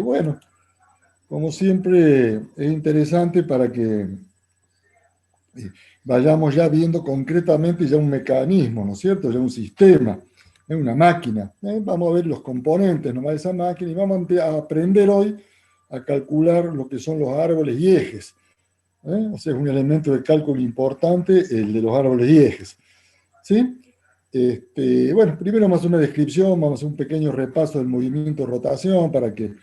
Bueno, como siempre, es interesante para que vayamos ya viendo concretamente ya un mecanismo, ¿no es cierto? Ya un sistema, una máquina. Vamos a ver los componentes nomás de esa máquina y vamos a aprender hoy a calcular lo que son los árboles y ejes. O sea, es un elemento de cálculo importante el de los árboles y ejes. ¿Sí? Bueno, primero vamos a hacer una descripción, vamos a hacer un pequeño repaso del movimiento de rotación para que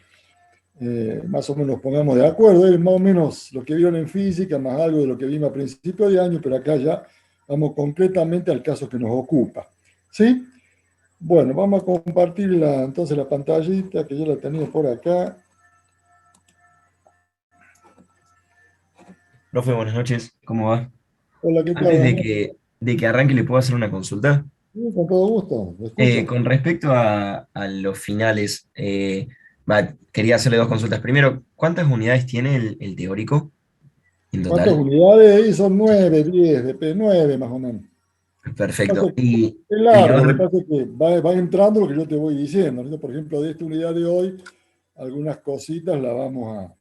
más o menos nos pongamos de acuerdo. Es más o menos lo que vieron en física, más algo de lo que vimos a principio de año, pero acá ya vamos concretamente al caso que nos ocupa. ¿Sí? Bueno, vamos a compartir entonces la pantallita que yo la tenía por acá. Profe, buenas noches, ¿cómo va? Hola, ¿qué tal? Antes Buenas de noches. de que arranque, ¿le puedo hacer una consulta? Sí, con todo gusto, lo escucho. Con respecto a los finales, quería hacerle dos consultas. Primero, ¿cuántas unidades tiene el teórico en ¿Cuántas total? unidades? Ahí son 9, 10, depende, 9 más o menos. Pasa Perfecto. que es Y la largo, lo que otra, pasa es que va entrando lo que yo te voy diciendo, ¿no? Por ejemplo, de esta unidad de hoy, algunas cositas la vamos a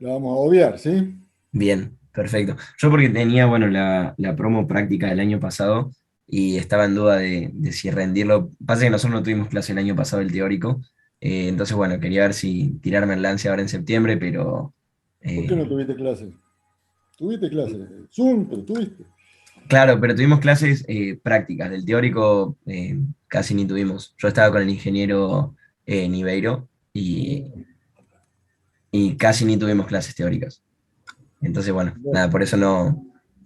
obviar, ¿sí? bien, perfecto. Yo porque tenía, bueno, la promo práctica del año pasado y estaba en duda de si rendirlo. Pasa que nosotros no tuvimos clase el año pasado el teórico, entonces, bueno, quería ver si tirarme el lance ahora en septiembre, pero... ¿Por qué no eh, tuviste clase? ¿Tuviste clase? Zoom, pero tuviste. Claro, pero tuvimos clases prácticas, del teórico casi ni tuvimos. Yo estaba con el ingeniero Niveiro y casi ni tuvimos clases teóricas. Entonces, bueno, Bueno, nada, por eso no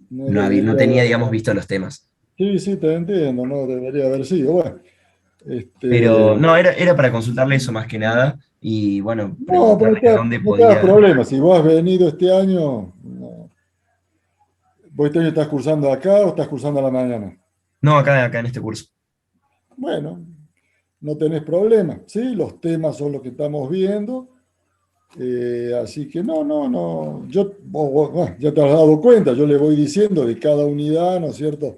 debería no tenía, haber. digamos, visto los temas. Sí, sí, te entiendo, no debería haber sido. Bueno, Pero este, no, era para consultarle eso más que nada y, bueno, no, pero preguntarle a dónde no te hagas podía. problema. Si vos has venido este año, no. ¿Vos este año estás cursando acá o estás cursando a la mañana? No, acá en este curso. Bueno, no tenés problema, ¿sí? Los temas son los que estamos viendo. Así que no, no, no. Bueno, ya te has dado cuenta, yo le voy diciendo de cada unidad, ¿no es cierto?,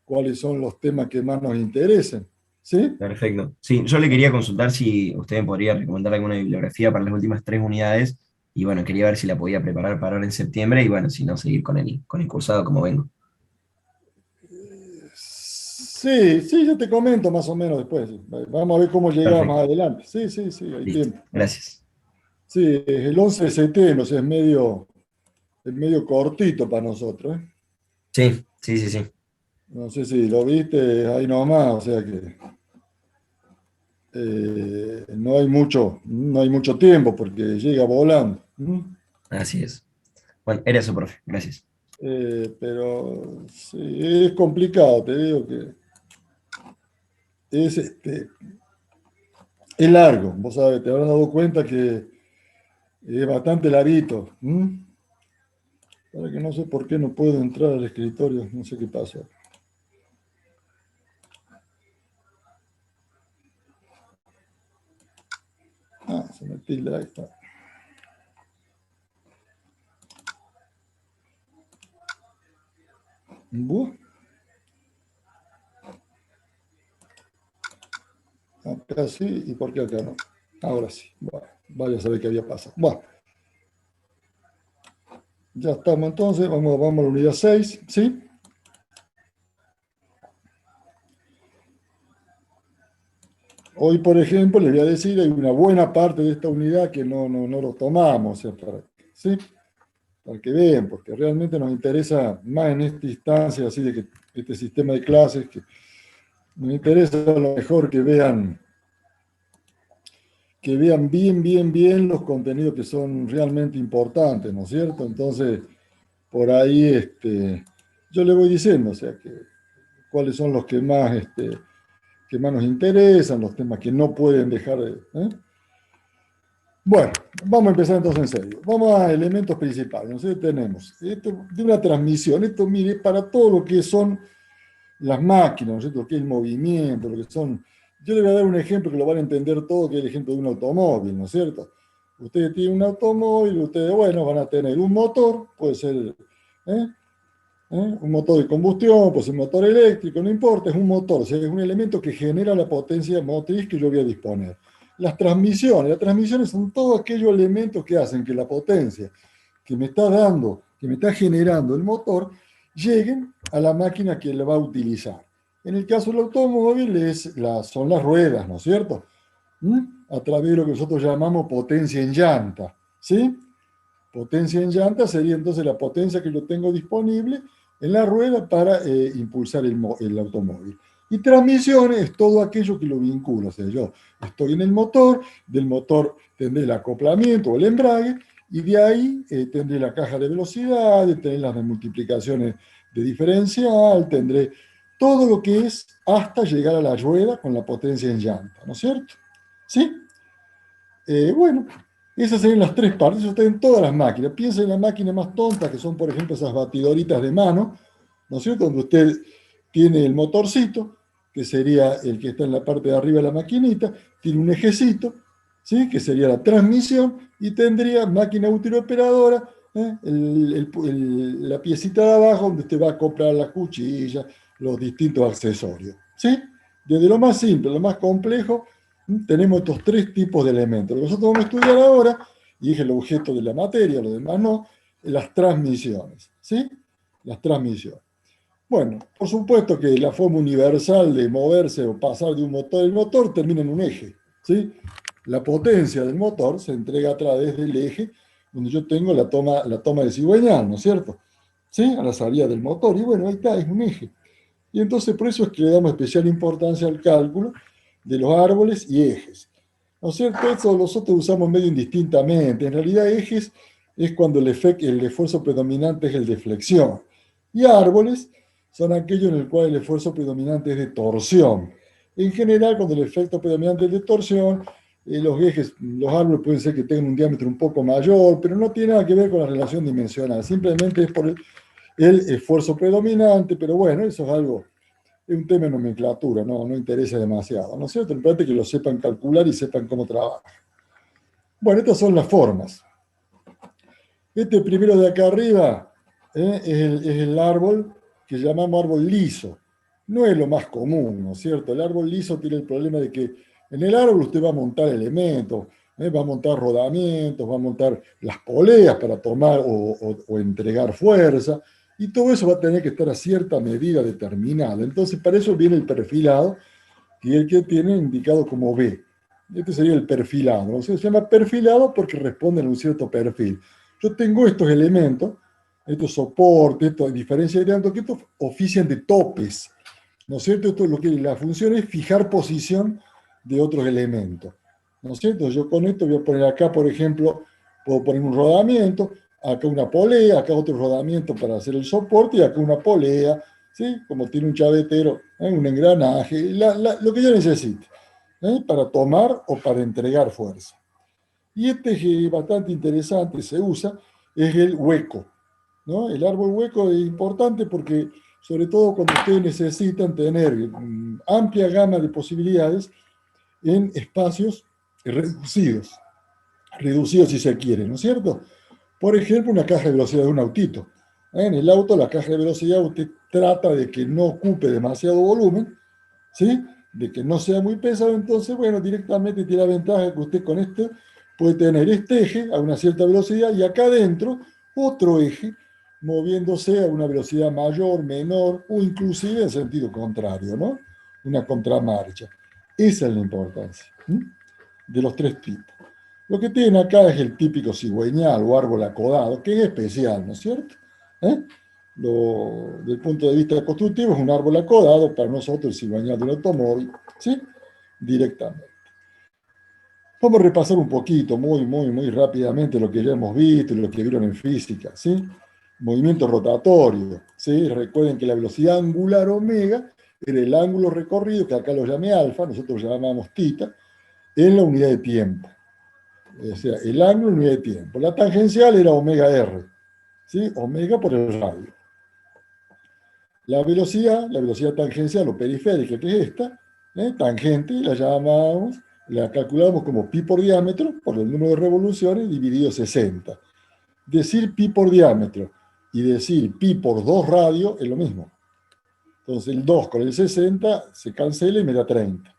cuáles son los temas que más nos interesen. ¿Sí? Perfecto. Sí, yo le quería consultar si usted me podría recomendar alguna bibliografía para las últimas tres unidades y bueno, quería ver si la podía preparar para ahora en septiembre y bueno, si no, seguir con el cursado como vengo. Sí, sí, yo te comento más o menos después. Vamos a ver cómo llegamos más Perfecto. adelante. Sí, sí, sí, hay Listo. tiempo. Gracias. Sí, es el 11 de septiembre, o sea, es medio cortito para nosotros, ¿eh? Sí, sí, sí, sí. No sé si lo viste ahí nomás, o sea que no hay mucho tiempo porque llega volando. ¿Mm? Así es. Bueno, era eso, profe. Gracias. Pero sí, es complicado, te digo que es, este, es largo. Vos sabés, te habrás dado cuenta que es bastante larguito. ¿Mm? Para que no sé por qué no puedo entrar al escritorio, no sé qué pasa. Ah, se me tilda, ahí está. Buah, acá sí, ¿y por qué acá no? Ahora sí. Bueno, vaya a saber qué había pasado. Bueno, ya estamos entonces, vamos a la unidad 6, ¿sí? Hoy, por ejemplo, les voy a decir, hay una buena parte de esta unidad que no lo tomamos, o sea, ¿sí? Para que vean, porque realmente nos interesa más en esta instancia, así de que este sistema de clases, que nos interesa a lo mejor que vean bien, bien, bien los contenidos que son realmente importantes, ¿no es cierto? Entonces, por ahí yo le voy diciendo, o sea, cuáles son los que más nos interesan, los temas que no pueden dejar de... ¿eh? Bueno, vamos a empezar entonces en serio. Vamos a elementos principales. Nosotros tenemos esto de una transmisión. Esto, mire, para todo lo que son las máquinas, ¿no es cierto? Lo que es el movimiento, lo que son... Yo le voy a dar un ejemplo que lo van a entender todo, que es el ejemplo de un automóvil, ¿no es cierto? Ustedes tienen un automóvil, ustedes, bueno, van a tener un motor, puede ser, ¿eh? Un motor de combustión, pues un motor eléctrico, no importa, es un motor, o sea, es un elemento que genera la potencia motriz que yo voy a disponer. Las transmisiones son todos aquellos elementos que hacen que la potencia que me está dando, que me está generando el motor, lleguen a la máquina que la va a utilizar. En el caso del automóvil son las ruedas, ¿no es cierto? A través de lo que nosotros llamamos potencia en llanta, ¿sí? Potencia en llanta sería entonces la potencia que yo tengo disponible en la rueda para impulsar el automóvil. Y transmisión es todo aquello que lo vincula. O sea, yo estoy en el motor, del motor tendré el acoplamiento o el embrague, y de ahí tendré la caja de velocidades, tendré las de multiplicaciones de diferencial, tendré todo lo que es hasta llegar a la rueda con la potencia en llanta, ¿no es cierto? ¿Sí? Bueno, esas serían las tres partes, eso está en todas las máquinas. Piensa en las máquinas más tontas, que son, por ejemplo, esas batidoritas de mano, ¿no es cierto? Donde usted tiene el motorcito, que sería el que está en la parte de arriba de la maquinita, tiene un ejecito, ¿sí? Que sería la transmisión, y tendría máquina útil operadora, la piecita de abajo, donde usted va a comprar las cuchillas, los distintos accesorios, ¿sí? Desde lo más simple, lo más complejo, tenemos estos tres tipos de elementos. Lo que nosotros vamos a estudiar ahora, y es el objeto de la materia, lo demás no, las transmisiones, ¿sí? Las transmisiones. Bueno, por supuesto que la forma universal de moverse o pasar de un motor al motor termina en un eje, ¿sí? La potencia del motor se entrega a través del eje donde yo tengo la toma de cigüeñal, ¿no es cierto? ¿Sí? A la salida del motor, y bueno, ahí está, es un eje. Y entonces por eso es que le damos especial importancia al cálculo de los árboles y ejes. ¿No es cierto? Eso nosotros usamos medio indistintamente. En realidad ejes es cuando el esfuerzo predominante es el de flexión. Y árboles son aquellos en el cual el esfuerzo predominante es de torsión. En general, cuando el efecto predominante es de torsión, los árboles pueden ser que tengan un diámetro un poco mayor, pero no tiene nada que ver con la relación dimensional. Simplemente es por el esfuerzo predominante, pero bueno, eso es un tema de nomenclatura, no interesa demasiado, ¿no es cierto? Importante que lo sepan calcular y sepan cómo trabaja. Bueno, estas son las formas. Este primero de acá arriba es el árbol que llamamos árbol liso. No es lo más común, ¿no es cierto? El árbol liso tiene el problema de que en el árbol usted va a montar elementos, va a montar rodamientos, va a montar las poleas para tomar o entregar fuerza, y todo eso va a tener que estar a cierta medida determinada. Entonces, para eso viene el perfilado, y el que tiene indicado como B. Este sería el perfilado, ¿no? Se llama perfilado porque responden a un cierto perfil. Yo tengo estos elementos, estos soportes, estas diferencias de diámetro, que estos ofician de topes, ¿no es cierto? Esto es la función es fijar posición de otros elementos, ¿no es cierto? Yo con esto voy a poner acá, por ejemplo, puedo poner un rodamiento, acá una polea, acá otro rodamiento para hacer el soporte, y acá una polea, ¿sí? Como tiene un chavetero, un engranaje, lo que yo necesite, para tomar o para entregar fuerza. Y este es bastante interesante, se usa, es el hueco, ¿no? El árbol hueco es importante porque, sobre todo cuando ustedes necesitan tener amplia gama de posibilidades en espacios reducidos si se quiere, ¿no es cierto? Por ejemplo, una caja de velocidad de un autito. En el auto, la caja de velocidad, usted trata de que no ocupe demasiado volumen, ¿sí? De que no sea muy pesado, entonces, bueno, directamente tiene la ventaja que usted con este puede tener este eje a una cierta velocidad y acá adentro otro eje moviéndose a una velocidad mayor, menor o inclusive en sentido contrario, ¿no? Una contramarcha. Esa es la importancia de los tres tipos. Lo que tienen acá es el típico cigüeñal o árbol acodado, que es especial, ¿no es cierto? Desde el punto de vista constructivo es un árbol acodado, para nosotros el cigüeñal del automóvil, ¿sí? Directamente. Vamos a repasar un poquito, muy rápidamente lo que ya hemos visto y lo que vieron en física, ¿sí? Movimiento rotatorio, ¿sí? Recuerden que la velocidad angular omega era el ángulo recorrido, que acá lo llamé alfa, nosotros lo llamamos tita, en la unidad de tiempo. O sea, el ángulo en unidad de tiempo. La tangencial era omega r, ¿sí? Omega por el radio. La velocidad tangencial o periférica, que es esta, tangente, la calculamos como pi por diámetro, por el número de revoluciones, dividido 60. Decir pi por diámetro y decir pi por 2 radios es lo mismo. Entonces el 2 con el 60 se cancela y me da 30.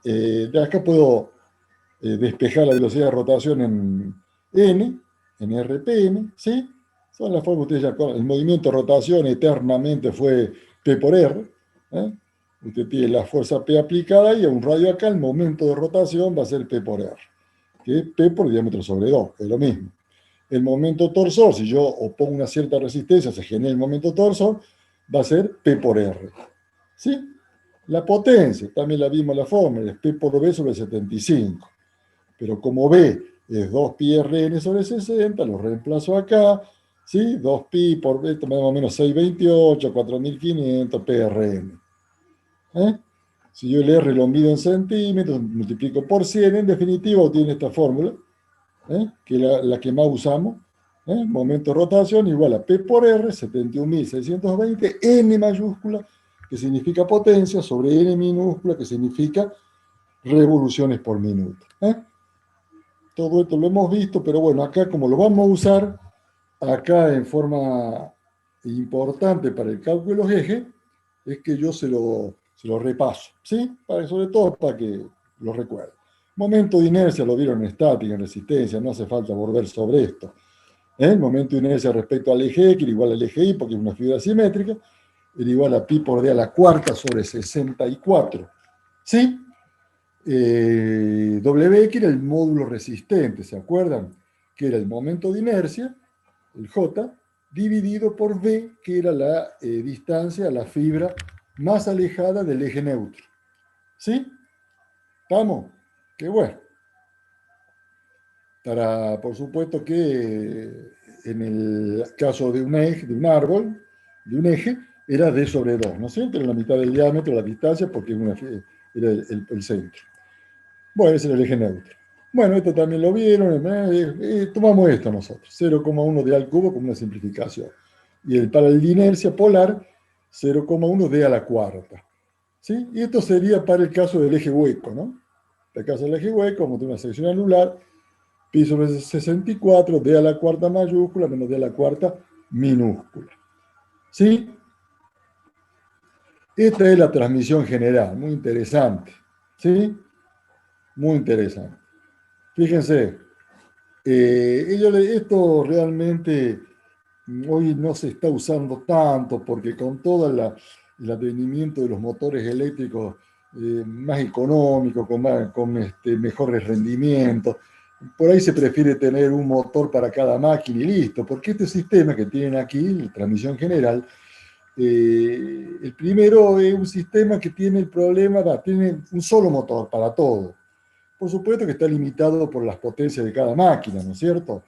De acá puedo despejar la velocidad de rotación en n, en RPM, ¿sí? Son las formas que ustedes ya conocen. El movimiento de rotación eternamente fue P por R. ¿eh? Usted tiene la fuerza P aplicada y a un radio acá el momento de rotación va a ser P por R, que es P por diámetro sobre 2, es lo mismo. El momento torsor, si yo opongo una cierta resistencia, se genera el momento torsor, va a ser P por R. ¿Sí? La potencia, también la vimos en la fórmula, es P por V sobre 75. Pero como V es 2pi Rn sobre 60, lo reemplazo acá, ¿sí? 2pi por V, más o menos 628, 4500 PRN. Si yo el R lo mido en centímetros, multiplico por 100, en definitiva obtiene esta fórmula, que es la que más usamos. Momento de rotación igual a P por R, 71.620, N mayúscula, que significa potencia, sobre N minúscula, que significa revoluciones por minuto. Todo esto lo hemos visto, pero bueno, acá como lo vamos a usar, acá en forma importante para el cálculo de los ejes, es que yo se lo repaso, ¿sí? Sobre todo para que lo recuerden. Momento de inercia lo vieron en estática, en resistencia, no hace falta volver sobre esto. El momento de inercia respecto al eje X era igual al eje Y, porque es una figura simétrica, era igual a pi por d a la cuarta sobre 64. ¿Sí? W, que era el módulo resistente, ¿se acuerdan? Que era el momento de inercia, el J, dividido por V, que era la distancia a la fibra más alejada del eje neutro. ¿Sí? ¿Estamos? Qué bueno. Por supuesto que en el caso de un eje, de un árbol, de un eje, era D sobre 2, ¿no es cierto? Era la mitad del diámetro, la distancia, porque era el centro. Bueno, ese era el eje neutro. Bueno, esto también lo vieron, tomamos esto nosotros, 0,1 d al cubo como una simplificación. Y para el de inercia polar, 0,1 d a la cuarta. ¿Sí? Y esto sería para el caso del eje hueco, ¿no? En el caso del eje hueco, como tiene una sección anular, pi sobre 64, d a la cuarta mayúscula menos d a la cuarta minúscula. ¿Sí? Esta es la transmisión general, muy interesante. ¿Sí? Muy interesante. Fíjense, esto realmente hoy no se está usando tanto porque con todo el advenimiento de los motores eléctricos más económicos, con mejores rendimientos, por ahí se prefiere tener un motor para cada máquina y listo, porque este sistema que tienen aquí, la transmisión general, el primero es un sistema que tiene el problema, tiene un solo motor para todo. Por supuesto que está limitado por las potencias de cada máquina, ¿no es cierto?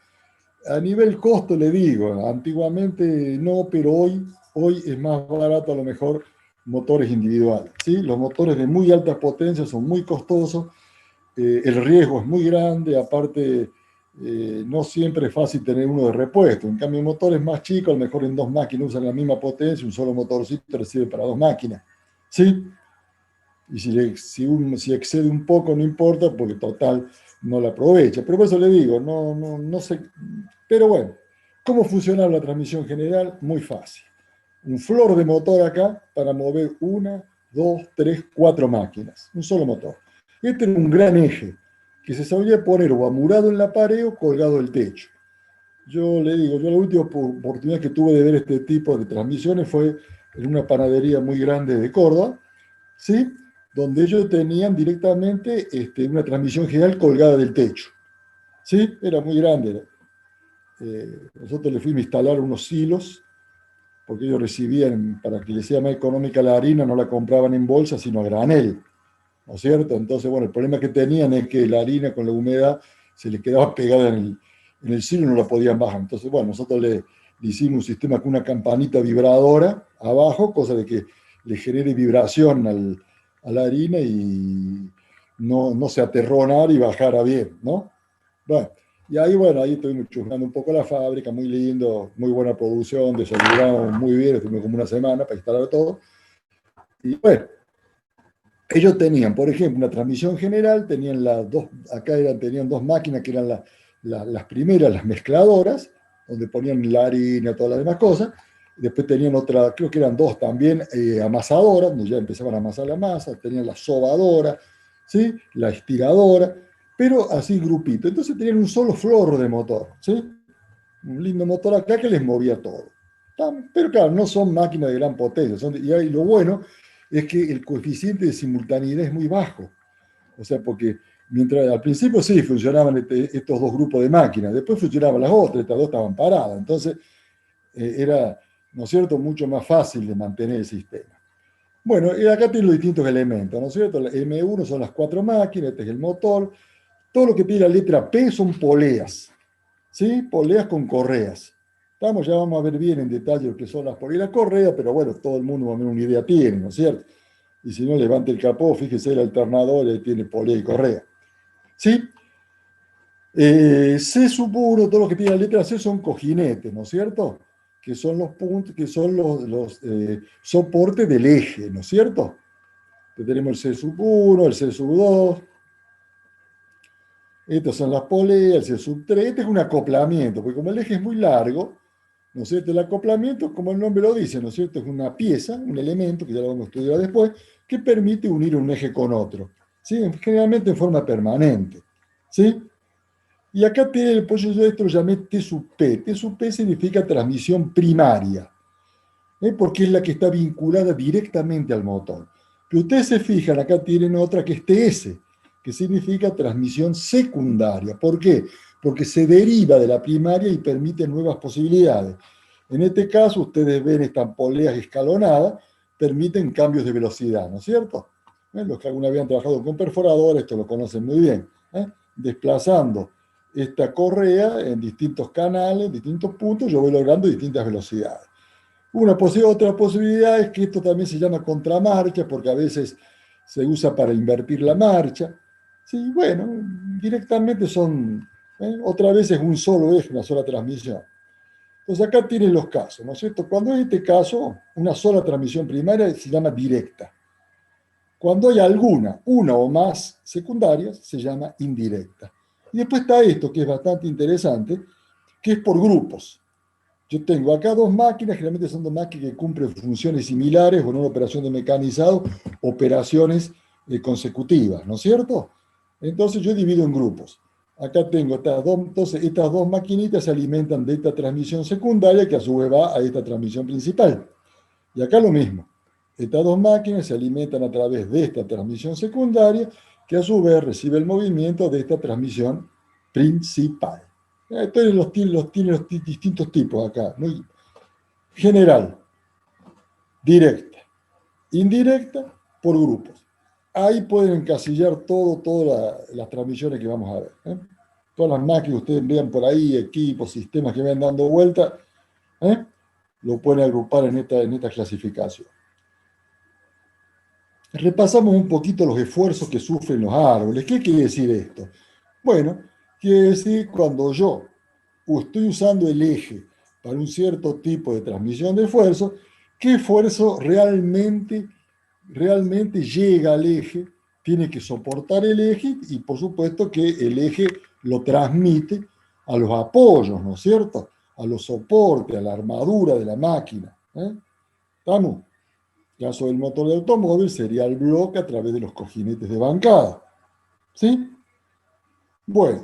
A nivel costo le digo, antiguamente no, pero hoy es más barato a lo mejor motores individuales, ¿sí? Los motores de muy altas potencias son muy costosos, el riesgo es muy grande, aparte no siempre es fácil tener uno de repuesto. En cambio, motores más chicos, a lo mejor en dos máquinas usan la misma potencia, un solo motorcito recibe para dos máquinas, ¿sí? Y si excede un poco, no importa, porque total no la aprovecha. Pero por eso le digo, no sé. Pero bueno, ¿cómo funciona la transmisión general? Muy fácil. Un flor de motor acá para mover una, dos, tres, cuatro máquinas. Un solo motor. Este era un gran eje que se sabía poner o amurado en la pared o colgado del techo. Yo le digo, yo la última oportunidad que tuve de ver este tipo de transmisiones fue en una panadería muy grande de Córdoba, ¿sí? Donde ellos tenían directamente una transmisión general colgada del techo. ¿Sí? Era muy grande. Nosotros le fuimos a instalar unos silos, porque ellos recibían, para que les sea más económica la harina, no la compraban en bolsa, sino a granel, ¿no es cierto? Entonces, bueno, el problema que tenían es que la harina con la humedad se les quedaba pegada en el silo y no la podían bajar. Entonces, bueno, nosotros le hicimos un sistema con una campanita vibradora abajo, cosa de que le genere vibración a la harina y no se aterronara y bajara bien, ¿no? Bueno, y ahí, bueno, ahí estuvimos chusmeando un poco la fábrica, muy lindo, muy buena producción, desayunamos muy bien, estuvimos como una semana para instalar todo. Y bueno, ellos tenían, por ejemplo, una transmisión general, tenían tenían dos máquinas que eran las primeras, las mezcladoras, donde ponían la harina, todas las demás cosas. Después tenían otra, creo que eran dos también, amasadoras, donde ya empezaban a amasar la masa, tenían la sobadora, ¿sí? La estiradora, pero así grupito. Entonces tenían un solo florro de motor, ¿sí? Un lindo motor acá que les movía todo. Pero claro, no son máquinas de gran potencia. Y lo bueno es que el coeficiente de simultaneidad es muy bajo. O sea, porque mientras al principio sí funcionaban estos dos grupos de máquinas, después funcionaban las otras, estas dos estaban paradas. Entonces era, ¿no es cierto?, mucho más fácil de mantener el sistema. Bueno, y acá tienen los distintos elementos, ¿no es cierto? La M1 son las 4 máquinas, este es el motor. Todo lo que tiene la letra P son poleas, ¿sí? Poleas con correas. Ya vamos a ver bien en detalle lo que son las poleas y las correas, pero bueno, todo el mundo más o menos una idea tiene, ¿no es cierto? Y si no, levante el capó, fíjese el alternador, ahí tiene polea y correa. ¿Sí? C sub 1, todo lo que tiene la letra C son cojinetes, ¿no es cierto? Que son los puntos, que son los soportes del eje, ¿no es cierto? Entonces tenemos el C sub 1, el C sub 2. Estas son las poleas, el C sub 3. Este es un acoplamiento, porque como el eje es muy largo, ¿no es cierto? El acoplamiento, como el nombre lo dice, ¿no es cierto? Es una pieza, un elemento, que ya lo vamos a estudiar después, que permite unir un eje con otro, ¿sí? Generalmente en forma permanente, ¿sí? Y acá tiene, por eso yo esto lo llamé T sub P. T sub P significa transmisión primaria, porque es la que está vinculada directamente al motor. Pero ustedes se fijan, acá tienen otra que es TS, que significa transmisión secundaria. ¿Por qué? Porque se deriva de la primaria y permite nuevas posibilidades. En este caso, ustedes ven estas poleas escalonadas, permiten cambios de velocidad, ¿no es cierto? Los que alguna vez han trabajado con perforadores, esto lo conocen muy bien. Desplazando esta correa en distintos canales, distintos puntos, yo voy logrando distintas velocidades. Otra posibilidad es que esto también se llama contramarcha, porque a veces se usa para invertir la marcha. Sí, bueno, directamente son, otra vez es un solo eje, una sola transmisión. Entonces acá tienen los casos, ¿no es cierto? Cuando en este caso, una sola transmisión primaria se llama directa. Cuando hay una o más secundarias, se llama indirecta. Y después está esto, que es bastante interesante, que es por grupos. Yo tengo acá dos máquinas, generalmente son dos máquinas que cumplen funciones similares, o en una operación de mecanizado, operaciones consecutivas, ¿no es cierto? Entonces yo divido en grupos. Acá tengo entonces estas dos maquinitas se alimentan de esta transmisión secundaria que a su vez va a esta transmisión principal. Y acá lo mismo. Estas dos máquinas se alimentan a través de esta transmisión secundaria que a su vez recibe el movimiento de esta transmisión principal. Entonces tiene los distintos tipos acá. ¿No? General, directa, indirecta, por grupos. Ahí pueden encasillar todas las transmisiones que vamos a ver. Todas las máquinas que ustedes vean por ahí, equipos, sistemas que vayan dando vuelta, lo pueden agrupar en esta clasificación. Repasamos un poquito los esfuerzos que sufren los árboles. ¿Qué quiere decir esto? Bueno, quiere decir cuando yo estoy usando el eje para un cierto tipo de transmisión de esfuerzo, ¿qué esfuerzo realmente llega al eje? Tiene que soportar el eje y por supuesto que el eje lo transmite a los apoyos, ¿no es cierto? A los soportes, a la armadura de la máquina. ¿Estamos? En el caso del motor de automóvil sería el bloque a través de los cojinetes de bancada. ¿Sí? Bueno,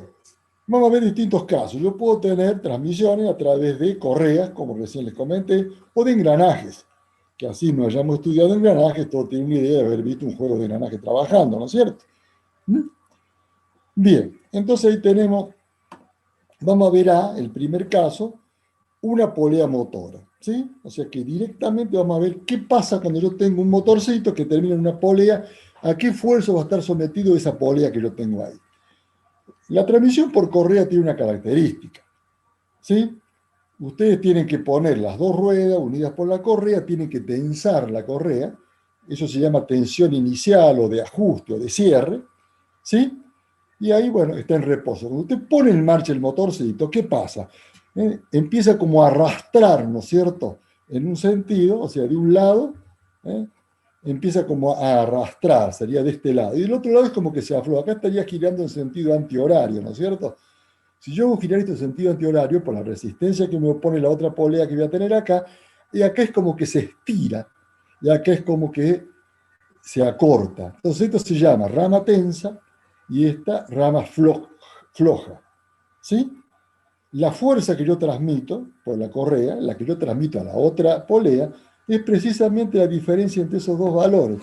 vamos a ver distintos casos. Yo puedo tener transmisiones a través de correas, como recién les comenté, o de engranajes, que así no hayamos estudiado engranajes, todos tienen una idea de haber visto un juego de engranajes trabajando, ¿no es cierto? Bien, entonces ahí tenemos, vamos a ver el primer caso, una polea motora, ¿sí? O sea que directamente vamos a ver qué pasa cuando yo tengo un motorcito que termina en una polea, a qué esfuerzo va a estar sometido esa polea que yo tengo ahí. La transmisión por correa tiene una característica, ¿sí? Ustedes tienen que poner las dos ruedas unidas por la correa, tienen que tensar la correa, eso se llama tensión inicial o de ajuste o de cierre, ¿sí? Y ahí, bueno, está en reposo. Cuando usted pone en marcha el motorcito, ¿qué pasa? Empieza como a arrastrar, ¿no es cierto? En un sentido, o sea, de un lado, empieza como a arrastrar, sería de este lado. Y del otro lado es como que se afloja. Acá estaría girando en sentido antihorario, ¿no es cierto? Si yo hago girar esto en sentido antihorario, por la resistencia que me opone la otra polea que voy a tener acá, y acá es como que se estira, y acá es como que se acorta. Entonces esto se llama rama tensa y esta rama floja. ¿Sí? La fuerza que yo transmito por la correa, la que yo transmito a la otra polea, es precisamente la diferencia entre esos dos valores.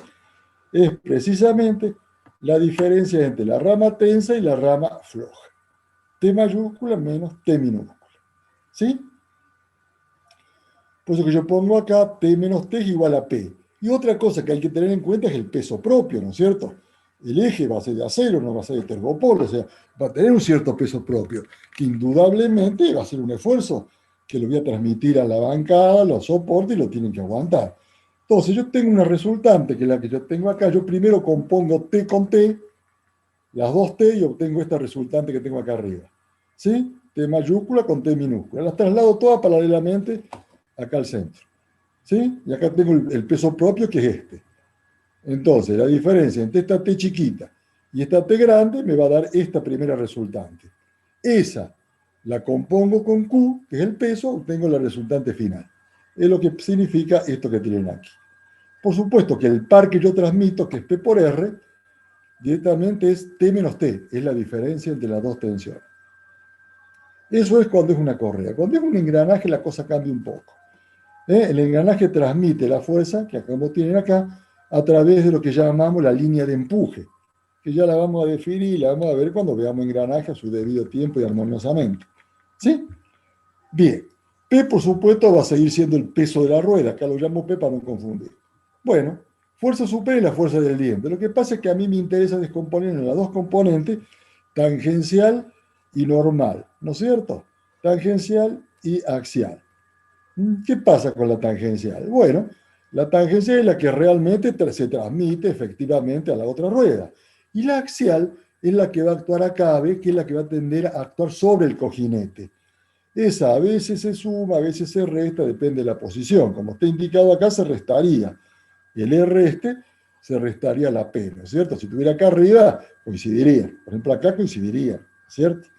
Es precisamente la diferencia entre la rama tensa y la rama floja. T mayúscula menos T minúscula. ¿Sí? Por eso que yo pongo acá T menos T es igual a P. Y otra cosa que hay que tener en cuenta es el peso propio, ¿no es cierto? El eje va a ser de acero, no va a ser de tergopol, o sea, va a tener un cierto peso propio, que indudablemente va a ser un esfuerzo que lo voy a transmitir a la bancada, los soportes y lo tienen que aguantar. Entonces yo tengo una resultante, que es la que yo tengo acá, yo primero compongo T con T, las dos T y obtengo esta resultante que tengo acá arriba. ¿Sí? T mayúscula con T minúscula. Las traslado todas paralelamente acá al centro. ¿Sí? Y acá tengo el peso propio que es este. Entonces, la diferencia entre esta T chiquita y esta T grande me va a dar esta primera resultante. Esa la compongo con Q, que es el peso, obtengo la resultante final. Es lo que significa esto que tienen aquí. Por supuesto que el par que yo transmito, que es P por R, directamente es T menos T, es la diferencia entre las dos tensiones. Eso es cuando es una correa. Cuando es un engranaje la cosa cambia un poco. El engranaje transmite la fuerza, que como tienen acá, a través de lo que llamamos la línea de empuje, que ya la vamos a definir y la vamos a ver cuando veamos engranaje a su debido tiempo y armoniosamente. ¿Sí? Bien. P, por supuesto, va a seguir siendo el peso de la rueda. Acá lo llamo P para no confundir. Bueno, fuerza supera y la fuerza del diente. Lo que pasa es que a mí me interesa descomponer en las dos componentes, tangencial y normal, ¿no es cierto? Tangencial y axial. ¿Qué pasa con la tangencial? Bueno, la tangencial es la que realmente se transmite efectivamente a la otra rueda. Y la axial es la que va a actuar acá, ¿ve? Que es la que va a tender a actuar sobre el cojinete. Esa a veces se suma, a veces se resta, depende de la posición. Como está indicado acá, se restaría. El R este se restaría la P, ¿no es cierto? Si estuviera acá arriba, coincidiría. Por ejemplo, acá coincidiría, ¿cierto?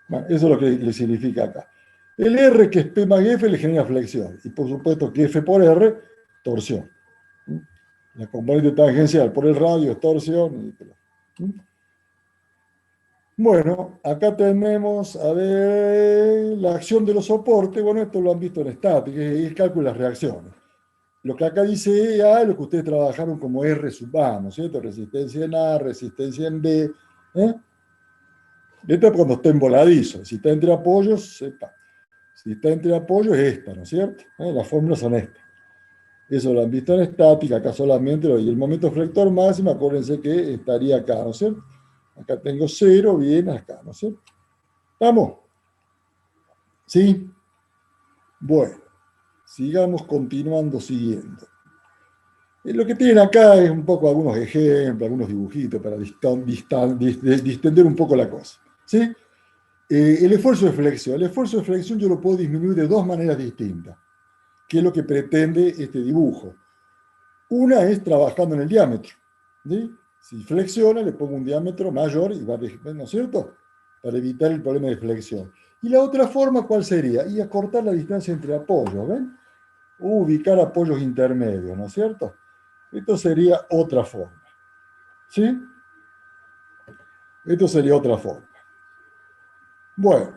Bueno, eso es lo que le significa acá. El R, que es P más F, le genera flexión. Y por supuesto que F por R, torsión. La componente tangencial por el radio es torsión. Bueno, acá tenemos, a ver, la acción de los soportes. Bueno, esto lo han visto en estática, es cálculo de las reacciones. Lo que acá dice A es lo que ustedes trabajaron como R sub A, ¿no es cierto? Resistencia en A, resistencia en B. Esto es cuando está en voladizo. Si está entre apoyos, sepa. Si está entre apoyos es esta, ¿no es cierto? Las fórmulas son estas. Eso lo han visto en estática, acá solamente, y el momento flector máximo, acuérdense que estaría acá, ¿no es cierto? Acá tengo 0, viene acá, ¿no es cierto? ¿Estamos? ¿Sí? Bueno, sigamos continuando siguiendo. Lo que tienen acá es un poco algunos ejemplos, algunos dibujitos para distender un poco la cosa. ¿Sí? El esfuerzo de flexión. El esfuerzo de flexión yo lo puedo disminuir de dos maneras distintas, que es lo que pretende este dibujo. Una es trabajando en el diámetro. ¿Sí? Si flexiona, le pongo un diámetro mayor, y va a, ¿no es cierto? Para evitar el problema de flexión. Y la otra forma, ¿cuál sería? Y acortar la distancia entre apoyos, ¿ven? Ubicar apoyos intermedios, ¿no es cierto? Esto sería otra forma. ¿Sí? Esto sería otra forma. Bueno,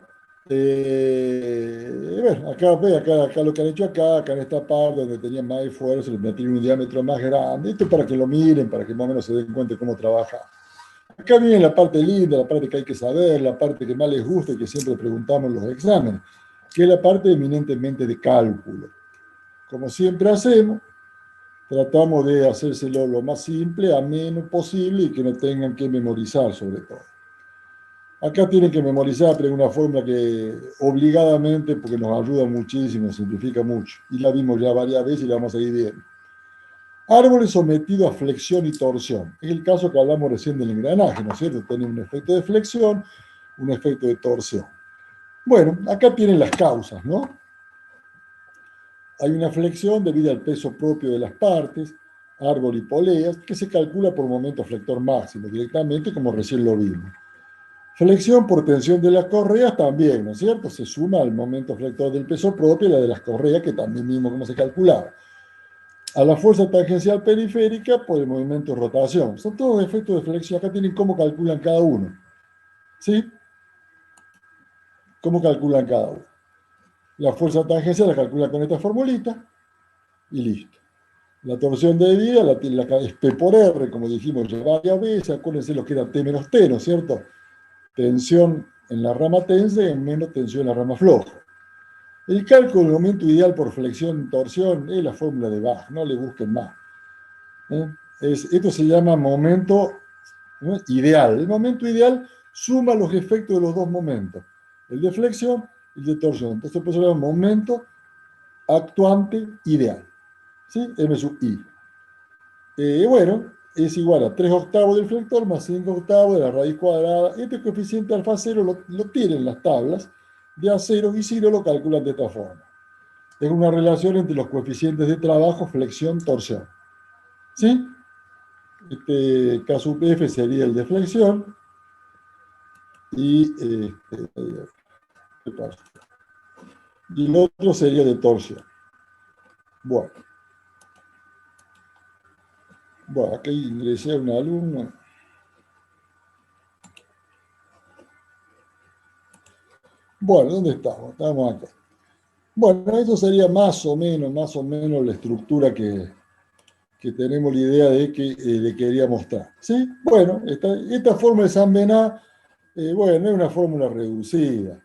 acá lo que han hecho acá en esta parte donde tenían más esfuerzo, les metieron un diámetro más grande. Esto es para que lo miren, para que más o menos se den cuenta de cómo trabaja. Acá viene la parte linda, la parte que hay que saber, la parte que más les gusta y que siempre preguntamos en los exámenes, que es la parte eminentemente de cálculo. Como siempre hacemos, tratamos de hacérselo lo más simple, ameno posible y que no tengan que memorizar sobre todo. Acá tienen que memorizar, pero una fórmula que obligadamente, porque nos ayuda muchísimo, simplifica mucho. Y la vimos ya varias veces y la vamos a seguir viendo. Árboles sometidos a flexión y torsión. Es el caso que hablamos recién del engranaje, ¿no es cierto? Tiene un efecto de flexión, un efecto de torsión. Bueno, acá tienen las causas, ¿no? Hay una flexión debido al peso propio de las partes, árbol y poleas, que se calcula por momento flector máximo, directamente como recién lo vimos. Flexión por tensión de las correas también, ¿no es cierto? Se suma al momento flector del peso propio y la de las correas, que también mismo como se calculaba. A la fuerza tangencial periférica por el movimiento de rotación. Son todos efectos de flexión. Acá tienen cómo calculan cada uno. ¿Sí? ¿Cómo calculan cada uno? La fuerza tangencial la calculan con esta formulita y listo. La torsión de vida es P por R, como dijimos ya varias veces. Acuérdense lo que era T menos T, ¿no es cierto? Tensión en la rama tensa y menos tensión en la rama floja. El cálculo del momento ideal por flexión-torsión es la fórmula de Bach, no le busquen más. Esto se llama momento, ¿no?, ideal. El momento ideal suma los efectos de los dos momentos, el de flexión y el de torsión. Entonces, pues se llama momento actuante ideal. ¿Sí? M sub I. Bueno, es igual a 3 octavos del flector más 5 octavos de la raíz cuadrada. Este coeficiente alfa cero lo tienen las tablas de A0 y Ciro lo calculan de esta forma. Es una relación entre los coeficientes de trabajo, flexión, torsión. ¿Sí? K sub F sería el de flexión y, y el otro sería de torsión. Bueno, aquí ingresé a un alumno. Bueno, ¿dónde estamos? Estamos acá. Bueno, eso sería más o menos la estructura que tenemos la idea de que le quería mostrar. ¿Sí? Bueno, esta fórmula de San Bená, bueno, es una fórmula reducida.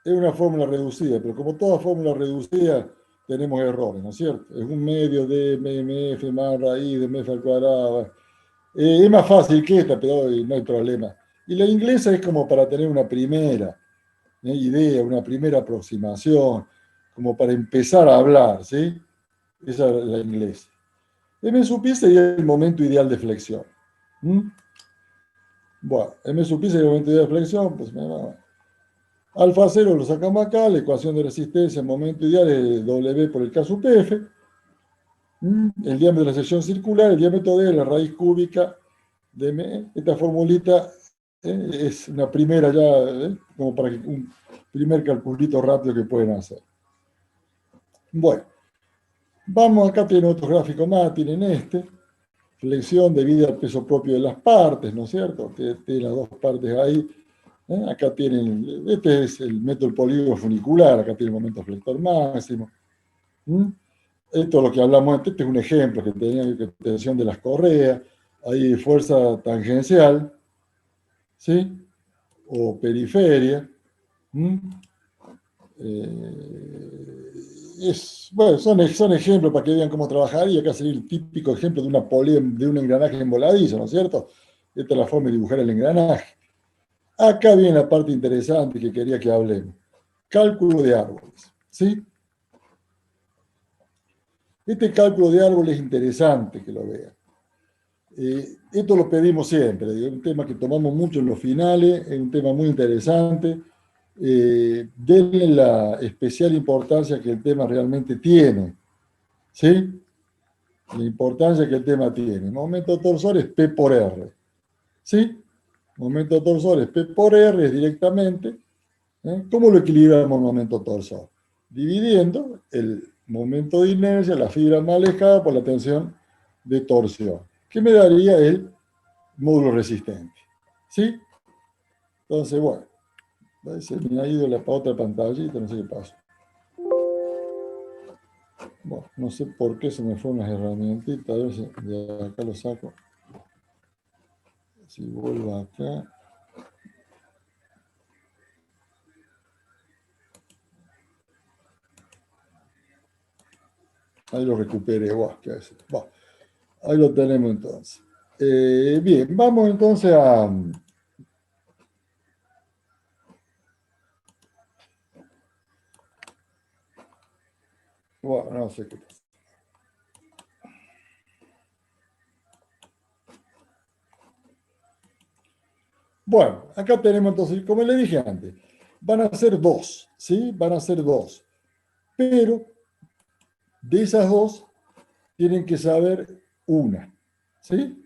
Es una fórmula reducida, pero como toda fórmula reducida, tenemos errores, ¿no es cierto? Es un medio de MF más raíz de MF al cuadrado. Es más fácil que esta, pero no hay problema. Y la inglesa es como para tener una primera idea, una primera aproximación, como para empezar a hablar, ¿sí? Esa es la inglesa. M sub i sería el momento ideal de flexión. Bueno, M sub i sería el momento ideal de flexión, pues alfa cero lo sacamos acá, la ecuación de resistencia, el momento ideal es W por el K sub F. El diámetro de la sección circular, el diámetro de la raíz cúbica de M. Esta formulita es una primera ya, como para un primer calculito rápido que pueden hacer. Bueno, vamos acá, tienen otro gráfico más, tienen este. Flexión debido al peso propio de las partes, ¿no es cierto? Tienen las dos partes ahí. Acá tienen, este es el método polígono funicular, acá tiene el momento flector máximo. Esto es lo que hablamos antes, este es un ejemplo que tenía tensión de las correas, hay fuerza tangencial, ¿sí? O periferia. Bueno, son ejemplos para que vean cómo trabajar, y acá sería el típico ejemplo de una de un engranaje envoladizo, ¿no es cierto? Esta es la forma de dibujar el engranaje. Acá viene la parte interesante que quería que hablemos. Cálculo de árboles, ¿sí? Este cálculo de árboles es interesante que lo vean. Esto lo pedimos siempre, es un tema que tomamos mucho en los finales, es un tema muy interesante. Denle la especial importancia que el tema realmente tiene, ¿sí? La importancia que el tema tiene. Momento torsor es P por R, ¿sí? Momento torsor es P por R, es directamente. ¿Cómo lo equilibramos el momento torsor? Dividiendo el momento de inercia, la fibra más alejada, por la tensión de torsión, que me daría el módulo resistente. ¿Sí? Entonces, bueno, se me ha ido la otra pantallita, no sé qué pasó. Bueno, no sé por qué se me fueron las herramientitas, a ver si de acá lo saco. Si vuelvo acá. Ahí lo recuperé, ahí lo tenemos entonces. Bien, vamos entonces a... Bueno, no sé qué pasa. Bueno, acá tenemos entonces, como le dije antes, van a ser dos, ¿sí? Van a ser dos. Pero de esas dos tienen que saber una, ¿sí?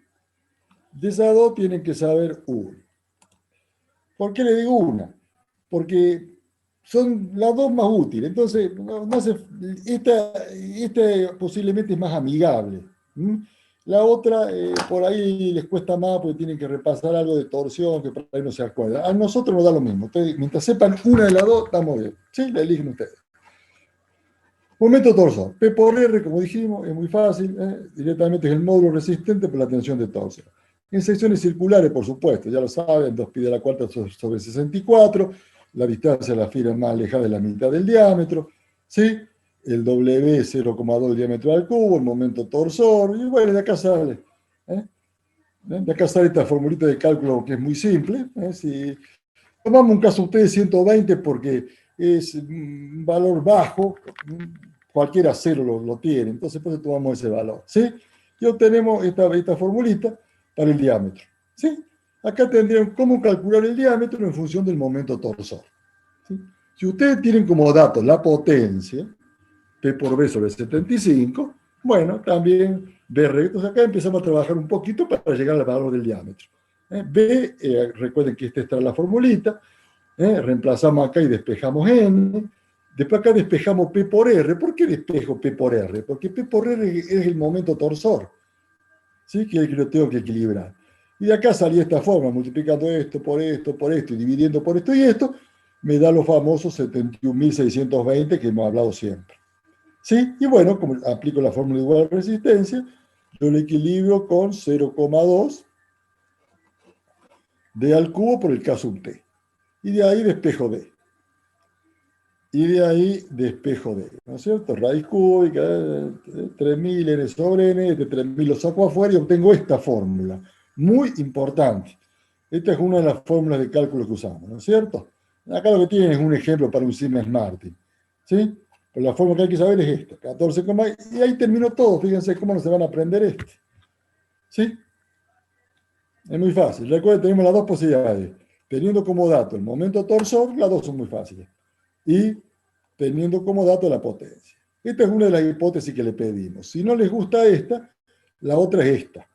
De esas dos tienen que saber una. ¿Por qué le digo una? Porque son las dos más útiles. Entonces, esta posiblemente es más amigable. ¿Mm? La otra, por ahí les cuesta más porque tienen que repasar algo de torsión que por ahí no se acuerdan. A nosotros nos da lo mismo. Ustedes, mientras sepan una de las dos, estamos bien. Sí, la eligen ustedes. Momento torsor. P por R, como dijimos, es muy fácil. Directamente es el módulo resistente por la tensión de torsión. En secciones circulares, por supuesto, ya lo saben, 2 pi a la cuarta sobre 64, la distancia de la fibra más alejada de la mitad del diámetro, ¿sí? El W 0,2 del diámetro al cubo, el momento torsor, y bueno, de acá sale. ¿eh? De acá sale esta formulita de cálculo que es muy simple. Si tomamos un caso ustedes 120 porque es un valor bajo, cualquiera cero lo tiene, entonces por eso tomamos ese valor, ¿sí? Y obtenemos esta formulita para el diámetro, ¿sí? Acá tendrían cómo calcular el diámetro en función del momento torsor, ¿sí? Si ustedes tienen como datos la potencia, P por B sobre 75, bueno, también B recto, acá empezamos a trabajar un poquito para llegar al valor del diámetro. B, recuerden que esta está la formulita, reemplazamos acá y despejamos N. Después acá despejamos P por R. ¿Por qué despejo P por R? Porque P por R es el momento torsor, ¿sí? Que es el que lo tengo que equilibrar. Y de acá salía esta forma, multiplicando esto, y dividiendo por esto y esto, me da los famosos 71.620 que hemos hablado siempre. ¿Sí? Y bueno, como aplico la fórmula de igual resistencia, yo lo equilibro con 0,2 D al cubo por el K sub T. Y de ahí despejo D. Y de ahí despejo D, ¿no es cierto? Raíz cúbica, 3000 N sobre N, este 3000 lo saco afuera y obtengo esta fórmula. Muy importante. Esta es una de las fórmulas de cálculo que usamos, ¿no es cierto? Acá lo que tienen es un ejemplo para un Siemens Martin, ¿sí? Pero la fórmula que hay que saber es esta, 14, y ahí terminó todo. Fíjense cómo no se van a aprender este. ¿Sí? Es muy fácil. Recuerden, tenemos las dos posibilidades. Teniendo como dato el momento torsor, las dos son muy fáciles. Y teniendo como dato la potencia. Esta es una de las hipótesis que le pedimos. Si no les gusta esta, la otra es esta.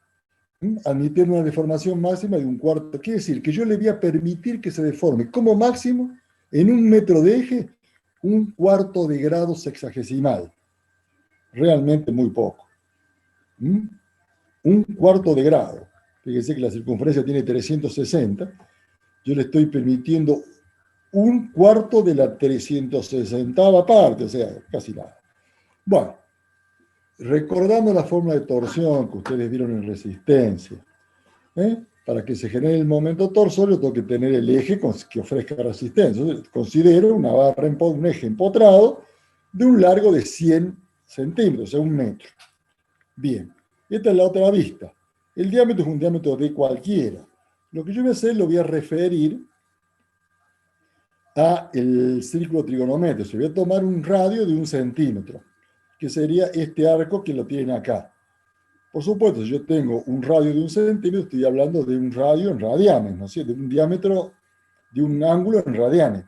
Admitir una deformación máxima de un cuarto. Quiere decir que yo le voy a permitir que se deforme como máximo en un metro de eje un cuarto de grado sexagesimal. Realmente muy poco. Un cuarto de grado. Fíjense que la circunferencia tiene 360. Yo le estoy permitiendo un cuarto de la 360ª parte, o sea, casi nada. Bueno, recordando la fórmula de torsión que ustedes vieron en resistencia, para que se genere el momento torsor, yo tengo que tener el eje que ofrezca resistencia. Entonces, considero una barra, un eje empotrado de un largo de 100 centímetros, o sea, un metro. Bien, esta es la otra vista. El diámetro es un diámetro de cualquiera. Lo que yo voy a hacer, lo voy a referir a el círculo trigonométrico. Voy a tomar un radio de 1 centímetro, que sería este arco que lo tienen acá. Por supuesto, si yo tengo un radio de 1 centímetro, estoy hablando de un radio en radianes, ¿no es cierto? De un diámetro, de un ángulo en radianes,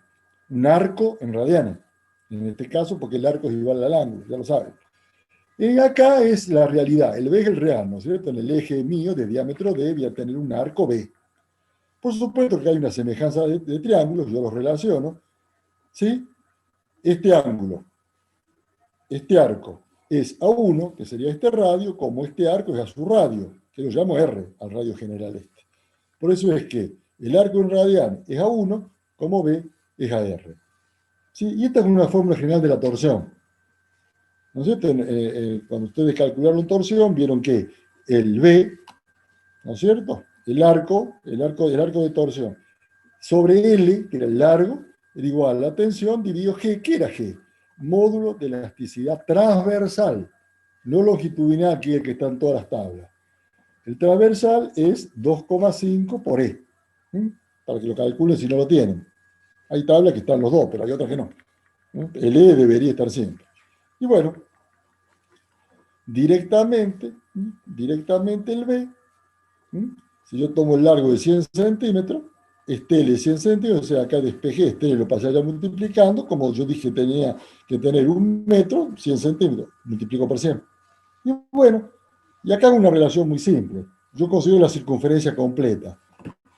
un arco en radianes. En este caso, porque el arco es igual al ángulo, ya lo saben. Y acá es la realidad, el B es el real, ¿no es cierto? En el eje mío de diámetro D voy a tener un arco B. Por supuesto que hay una semejanza de triángulos, yo los relaciono, ¿sí? Este ángulo, este arco, es A1, que sería este radio, como este arco es a su radio, que lo llamo R, al radio general este. Por eso es que el arco en radian es A1, como B es AR. ¿Sí? Y esta es una fórmula general de la torsión. ¿No es cierto? Cuando ustedes calcularon torsión, vieron que el B, ¿no es cierto? El arco de torsión, sobre L, que era el largo, era igual a la tensión, dividido G. ¿Qué era G? Módulo de elasticidad transversal, no longitudinal, que es el que está en todas las tablas. El transversal es 2,5 por E, para que lo calculen si no lo tienen. Hay tablas que están los dos, pero hay otras que no. El E debería estar siempre. Y bueno, directamente el B, si yo tomo el largo de 100 centímetros, este L 100 centímetros, o sea, acá despejé, este L lo pasé allá multiplicando, como yo dije tenía que tener 1 metro, 100 centímetros, multiplico por 100. Y bueno, y acá hago una relación muy simple. Yo considero la circunferencia completa,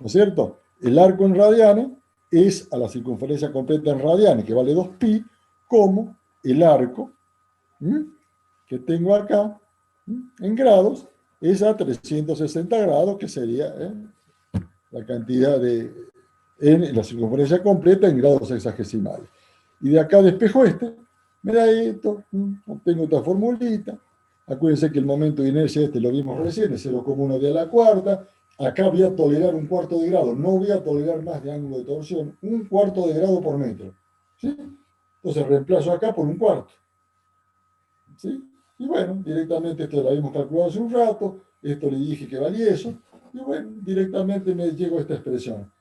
¿no es cierto? el arco en radianes es a la circunferencia completa en radianes, que vale 2pi, como el arco que tengo acá en grados es a 360 grados, que sería la cantidad en la circunferencia completa en grados sexagesimales. Y de acá despejo me da esto, obtengo esta formulita. Acuérdense que el momento de inercia lo vimos recién, es 0,1 de a la cuarta. Acá voy a tolerar un cuarto de grado, no voy a tolerar más de ángulo de torsión, un cuarto de grado por metro. ¿Sí? Entonces reemplazo acá por un cuarto. ¿Sí? Y bueno, directamente esto lo habíamos calculado hace un rato, esto le dije que valía eso, y bueno, directamente me llego a esta expresión.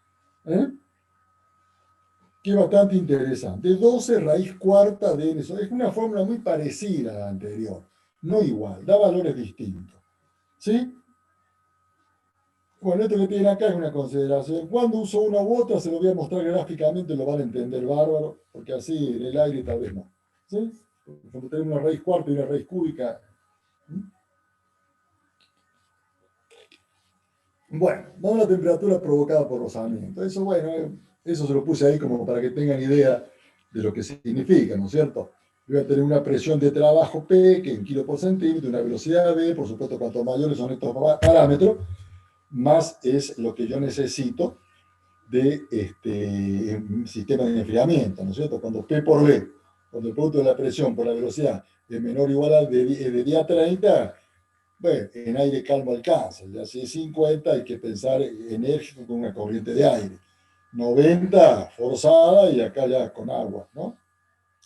Que es bastante interesante. 12 raíz cuarta de n. Es una fórmula muy parecida a la anterior, no igual, da valores distintos. ¿Sí? Bueno, esto que tienen acá es una consideración. Cuando uso una u otra, se lo voy a mostrar gráficamente, lo van a entender bárbaro, porque así en el aire tal vez no. ¿Sí? Cuando tenemos una raíz cuarta y una raíz cúbica. Bueno, vamos a la temperatura provocada por rozamiento. Eso, bueno, eso se lo puse ahí como para que tengan idea de lo que significa, ¿no es cierto? Voy a tener una presión de trabajo P, que en kilo por centímetro, una velocidad V, por supuesto, cuanto mayores son estos parámetros, más es lo que yo necesito de sistema de enfriamiento, ¿no es cierto? Cuando P por V, cuando el producto de la presión por la velocidad es menor o igual a de día 30, bueno, en aire calmo alcanza, ya si es 50 hay que pensar enérgico con una corriente de aire, 90 forzada y acá ya con agua, ¿no?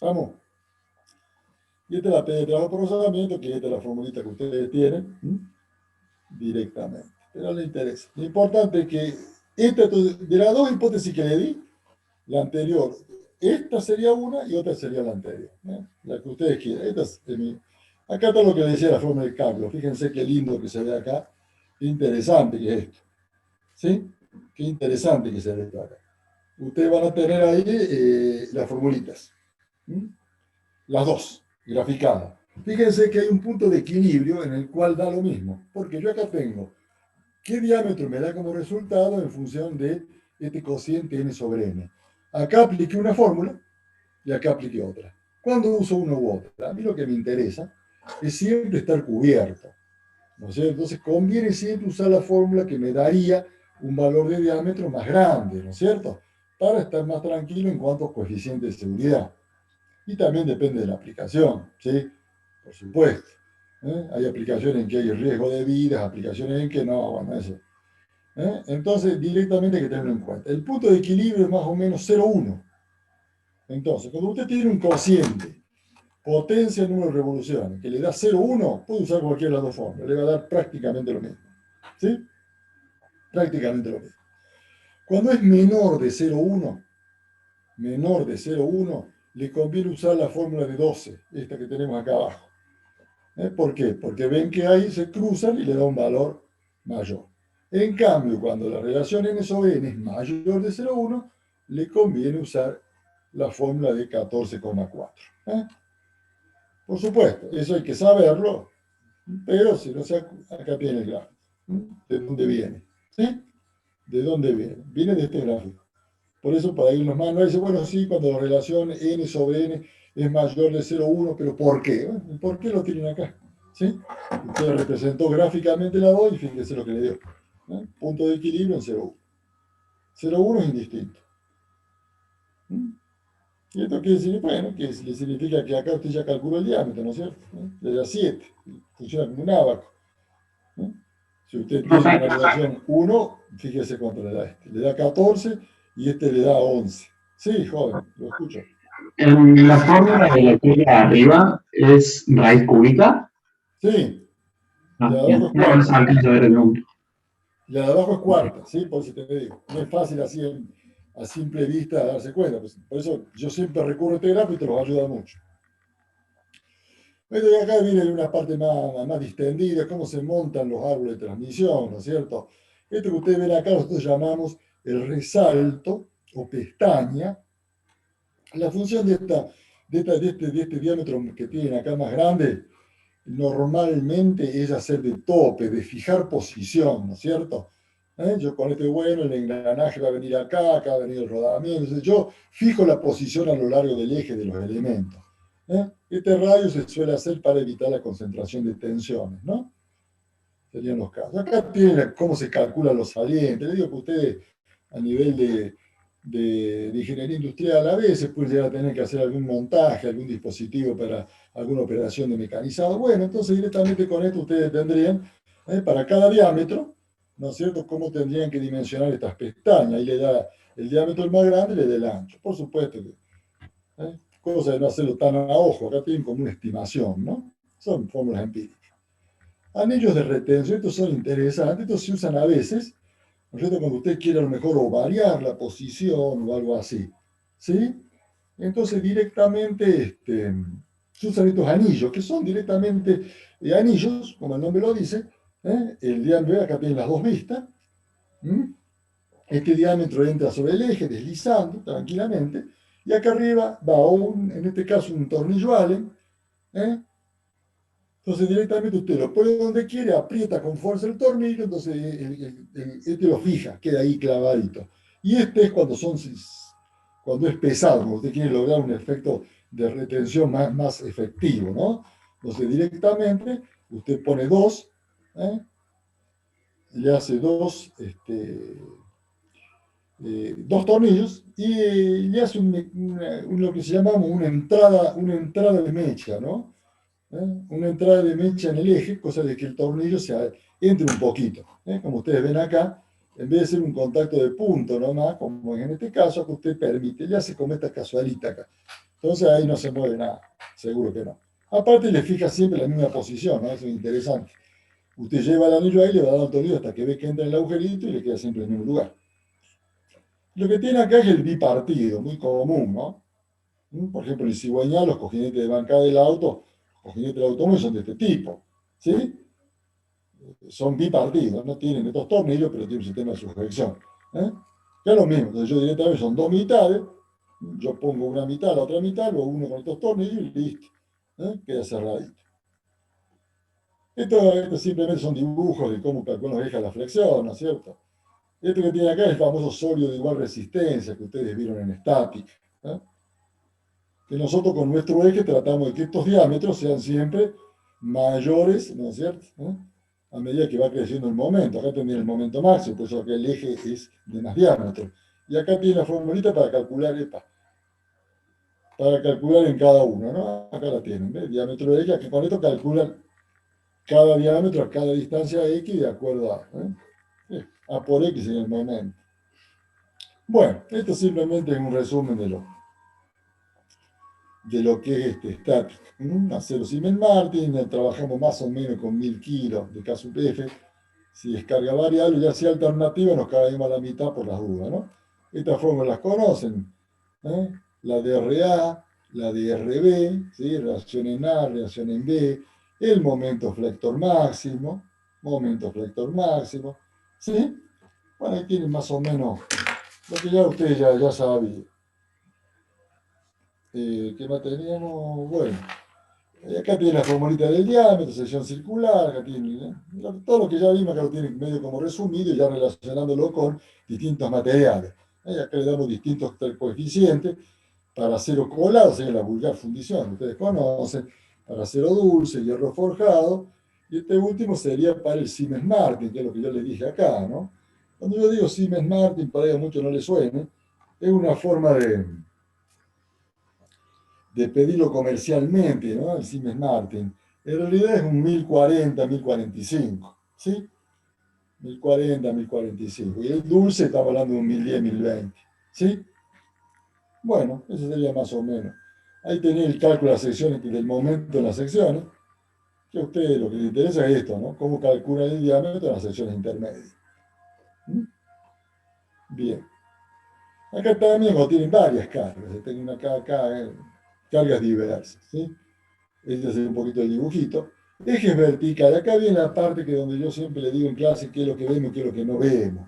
Vamos. Y esta es la P de trabajo por rozamiento, que esta es la formulita que ustedes tienen directamente. Pero no le interesa. Lo importante es que de las dos hipótesis que le di, la anterior, esta sería una y otra sería la anterior. La que ustedes quieran. Acá está lo que decía la fórmula de cálculo. Fíjense qué lindo que se ve acá. Qué interesante que es esto. ¿Sí? Qué interesante que se ve esto acá. Ustedes van a tener ahí las formulitas. Las dos, graficadas. Fíjense que hay un punto de equilibrio en el cual da lo mismo. Porque yo acá tengo qué diámetro me da como resultado en función de este cociente n sobre n. Acá apliqué una fórmula y acá apliqué otra. ¿Cuándo uso una u otra? A mí lo que me interesa es siempre estar cubierto, ¿no es cierto? Entonces conviene siempre usar la fórmula que me daría un valor de diámetro más grande, ¿no es cierto? Para estar más tranquilo en cuanto a coeficiente de seguridad. Y también depende de la aplicación, ¿sí? Por supuesto. Hay aplicaciones en que hay riesgo de vidas, aplicaciones en que no, bueno, eso. Entonces, directamente hay que tenerlo en cuenta. El punto de equilibrio es más o menos 0,1. Entonces, cuando usted tiene un cociente, potencia en número de revoluciones, que le da 0,1, puede usar cualquiera de las dos formas, le va a dar prácticamente lo mismo. ¿Sí? Prácticamente lo mismo. Cuando es menor de 0,1, le conviene usar la fórmula de 12, esta que tenemos acá abajo. ¿Por qué? Porque ven que ahí se cruzan y le da un valor mayor. En cambio, cuando la relación n sobre n es mayor de 0,1, le conviene usar la fórmula de 14,4. Por supuesto, eso hay que saberlo, pero si no se acá tiene el gráfico. ¿De dónde viene? ¿Sí? ¿De dónde viene? Viene de este gráfico. Por eso, para irnos más, no dice, bueno, sí, cuando la relación n sobre n es mayor de 0,1, pero ¿por qué? Bueno, ¿por qué lo tienen acá? ¿Sí? Usted representó gráficamente la 2 y fíjese lo que le dio. Punto de equilibrio en 0,1. 0,1 es indistinto. ¿Y esto qué significa? Bueno, que le significa que acá usted ya calculó el diámetro, ¿no es cierto? Le da 7, funciona como un abaco. Si usted tiene una relación 1, fíjese cuánto le da este. Le da 14 y este le da 11. Sí, joven, lo escucho. En la fórmula de la que de arriba es raíz cúbica. Sí, Ah, la de abajo bien. es No, no cuarta. alcanzo a ver el número. La de abajo es cuarta, ¿sí? Por eso te digo. No es fácil así a simple vista darse cuenta. Pues, por eso yo siempre recurro a este gráfico y te los ayuda mucho. Pero acá viene una parte más distendida, cómo se montan los árboles de transmisión, ¿no es cierto? Esto que ustedes ven acá, nosotros llamamos el resalto o pestaña. La función de este diámetro que tienen acá más grande, normalmente es hacer de tope, de fijar posición, ¿no es cierto? Yo con este bueno, el engranaje va a venir acá, acá va a venir el rodamiento. Entonces yo fijo la posición a lo largo del eje de los elementos. Este radio se suele hacer para evitar la concentración de tensiones, ¿no? Serían los casos. Acá tienen cómo se calculan los salientes. Les digo que ustedes, a nivel de ingeniería industrial, a veces pueden llegar a tener que hacer algún montaje, algún dispositivo para alguna operación de mecanizado. Bueno, entonces directamente con esto ustedes tendrían, para cada diámetro, ¿no es cierto?, cómo tendrían que dimensionar estas pestañas. Ahí le da el diámetro el más grande y le da el ancho. Por supuesto que, cosa de no hacerlo tan a ojo. Acá tienen como una estimación, ¿no? Son fórmulas empíricas. Anillos de retención, estos son interesantes, estos se usan a veces, ¿no es cierto?, cuando usted quiere a lo mejor o variar la posición o algo así, ¿sí? Entonces directamente se usan estos anillos, que son directamente anillos, como el nombre lo dice, el diámetro, acá tienen las dos vistas, este diámetro entra sobre el eje, deslizando tranquilamente, y acá arriba va en este caso un tornillo Allen, entonces directamente usted lo pone donde quiere, aprieta con fuerza el tornillo, entonces este lo fija, queda ahí clavadito. Y este es cuando es pesado, cuando usted quiere lograr un efecto de retención más efectivo, ¿no? Entonces directamente usted pone dos, le hace dos tornillos y le hace lo que se llama una entrada de mecha, ¿no? Una entrada de mecha en el eje, cosa de que el tornillo entre un poquito. Como ustedes ven acá, en vez de ser un contacto de punto nomás, como en este caso, que usted permite, le hace como esta casualita acá. Entonces ahí no se mueve nada, seguro que no. Aparte le fija siempre la misma posición, ¿no? Eso es interesante. Usted lleva el anillo ahí, le va a dar el tornillo hasta que ve que entra en el agujerito y le queda siempre en el mismo lugar. Lo que tiene acá es el bipartido, muy común, ¿no? Por ejemplo, el cigüeñal, los cojinetes de bancada del auto, los cojinetes del automóvil son de este tipo, ¿sí? Son bipartidos, no tienen estos tornillos, pero tienen un sistema de sujeción. Que es lo mismo, entonces yo directamente son dos mitades, yo pongo una mitad, la otra mitad, luego uno con estos tornillos y listo, queda cerradito. Esto simplemente son dibujos de cómo calculan los ejes la flexión, ¿no es cierto? Esto que tiene acá es el famoso sólido de igual resistencia que ustedes vieron en estática. Que nosotros con nuestro eje tratamos de que estos diámetros sean siempre mayores, ¿no es cierto?, a medida que va creciendo el momento. Acá tendría el momento máximo, por eso acá el eje es de más diámetro. Y acá tiene la formulita para calcular en cada uno, ¿no? Acá la tienen, ¿ves? Diámetro de eje, que con esto calculan cada diámetro a cada distancia X de acuerdo a por X en el momento. Bueno, esto simplemente es un resumen de lo que es estática. Acero Siemens Martin, trabajamos más o menos con 1000 kilos de KSUPF. Si es carga variable, ya sea alternativa, nos caemos a la mitad por las dudas, ¿no? Estas fórmulas las conocen, la DRA, la DRB, ¿sí? Reacción en A, reacción en B, el momento flector máximo, ¿sí? Bueno, ahí tienen más o menos lo que ya ustedes ya sabían. ¿Qué más teníamos? Bueno, acá tiene la formulita del diámetro, sección circular, acá tiene todo lo que ya vimos, acá lo tienen medio como resumido, ya relacionándolo con distintos materiales. Acá le damos distintos coeficientes para acero colado, sería la vulgar fundición, ustedes conocen, para acero dulce, hierro forjado, y este último sería para el Siemens Martin, que es lo que yo les dije acá, ¿no? Cuando yo digo Siemens Martin, para que a muchos no les suene, es una forma de pedirlo comercialmente, ¿no? El Siemens Martin. En realidad es un 1040, 1045, ¿sí? 1040, 1045. Y el dulce estamos hablando de un 1010, 1020, ¿sí? Bueno, eso sería más o menos. Ahí tenéis el cálculo de las secciones del momento en las secciones, que a ustedes lo que les interesa es esto, ¿no? Cómo calculan el diámetro en las secciones intermedias. Bien. Acá también tienen varias cargas. Tengo una cargas diversas, ¿sí? Este es un poquito el dibujito. Ejes verticales. Acá viene la parte que donde yo siempre le digo en clase qué es lo que vemos y qué es lo que no vemos.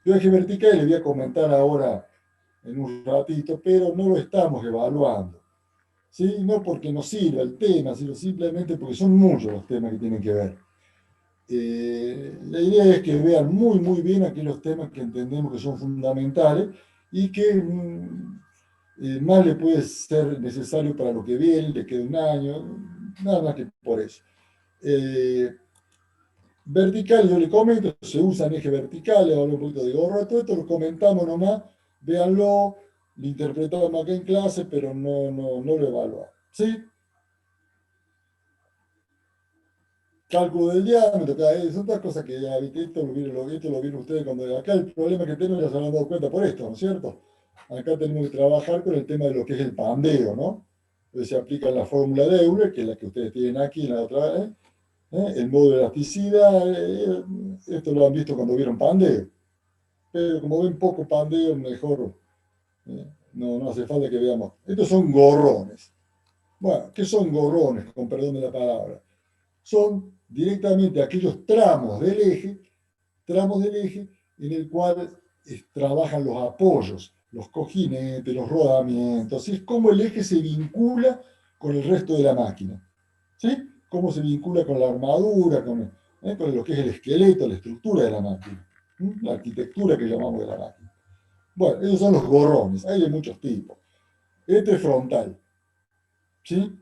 Yo eje vertical le voy a comentar ahora en un ratito, pero no lo estamos evaluando. ¿Sí? No porque nos sirva el tema, sino simplemente porque son muchos los temas que tienen que ver. La idea es que vean muy, muy bien aquellos temas que entendemos que son fundamentales y que más le puede ser necesario para lo que viene, le queda un año, nada más que por eso. Vertical, yo le comento, se usa en eje vertical, le hablo un poquito de gorro, todo esto lo comentamos nomás, véanlo, lo interpretamos acá en clase, pero no lo evaluamos. ¿Sí? Cálculo del diámetro, son otras cosas que ya, ¿viste? Esto lo vieron ustedes cuando acá el problema que tenemos ya se han dado cuenta por esto, ¿no es cierto? Acá tenemos que trabajar con el tema de lo que es el pandeo, ¿no? Entonces se aplica la fórmula de Euler, que es la que ustedes tienen aquí en la otra, el módulo de elasticidad, esto lo han visto cuando vieron pandeo. Pero como ven poco pandeo, mejor no hace falta que veamos. Estos son gorrones. Bueno, ¿qué son gorrones? Con perdón de la palabra. Son directamente aquellos tramos del eje en el cual trabajan los apoyos, los cojinetes, los rodamientos. Es como el eje se vincula con el resto de la máquina. ¿Sí? Cómo se vincula con la armadura, con lo que es el esqueleto, la estructura de la máquina, la arquitectura que llamamos de la máquina. Bueno, esos son los gorrones, hay de muchos tipos. Este es frontal, ¿sí?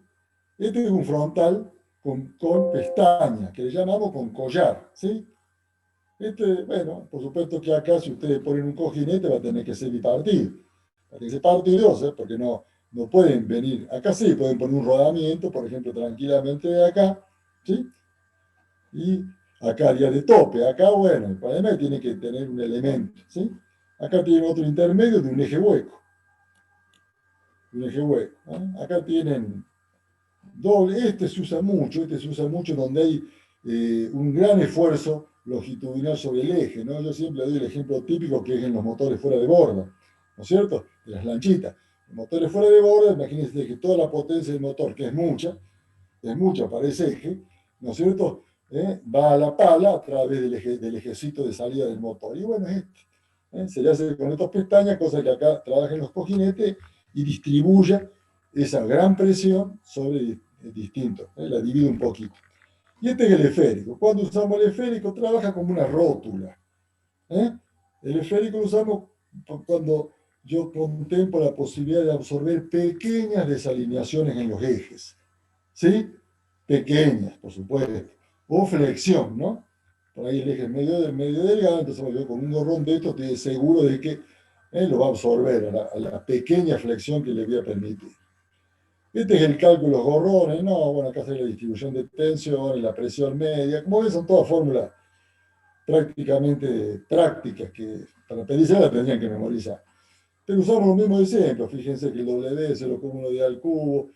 Este es un frontal con pestañas, que le llamamos con collar, ¿sí? Este, bueno, por supuesto que acá si ustedes ponen un cojinete va a tener que ser bipartido. Va a tener que ser partido, ¿eh? Porque no pueden venir. Acá sí, pueden poner un rodamiento, por ejemplo, tranquilamente de acá, ¿sí? Y acá haría de tope. Acá, bueno, el problema tiene que tener un elemento, ¿sí? Acá tienen otro intermedio de un eje hueco. Un eje hueco. Acá tienen doble. Este se usa mucho donde hay un gran esfuerzo longitudinal sobre el eje, ¿no? Yo siempre doy el ejemplo típico que es en los motores fuera de borda, ¿no es cierto? De las lanchitas. Los motores fuera de borda, imagínense que toda la potencia del motor, que es mucha para ese eje, ¿no es cierto? Va a la pala a través del ejecito de salida del motor. Y bueno, se le hace con estas pestañas, cosa que acá trabajen los cojinetes y distribuya esa gran presión sobre distintos. La divide un poquito. Y este es el esférico. Cuando usamos el esférico, trabaja como una rótula. El esférico lo usamos cuando yo contemplo la posibilidad de absorber pequeñas desalineaciones en los ejes. ¿Sí? Pequeñas, por supuesto. O flexión, ¿no? Por ahí el eje es medio delgado, entonces yo con un gorrón de estos estoy seguro de que lo va a absorber a la pequeña flexión que le voy a permitir. Este es el cálculo de los gorrones, no, bueno, acá está la distribución de tensión, la presión media, como ven son todas fórmulas prácticamente prácticas que para pedirse la tendrían que memorizar. Pero usamos los mismos ejemplos, fíjense que el W es lo común de al cubo,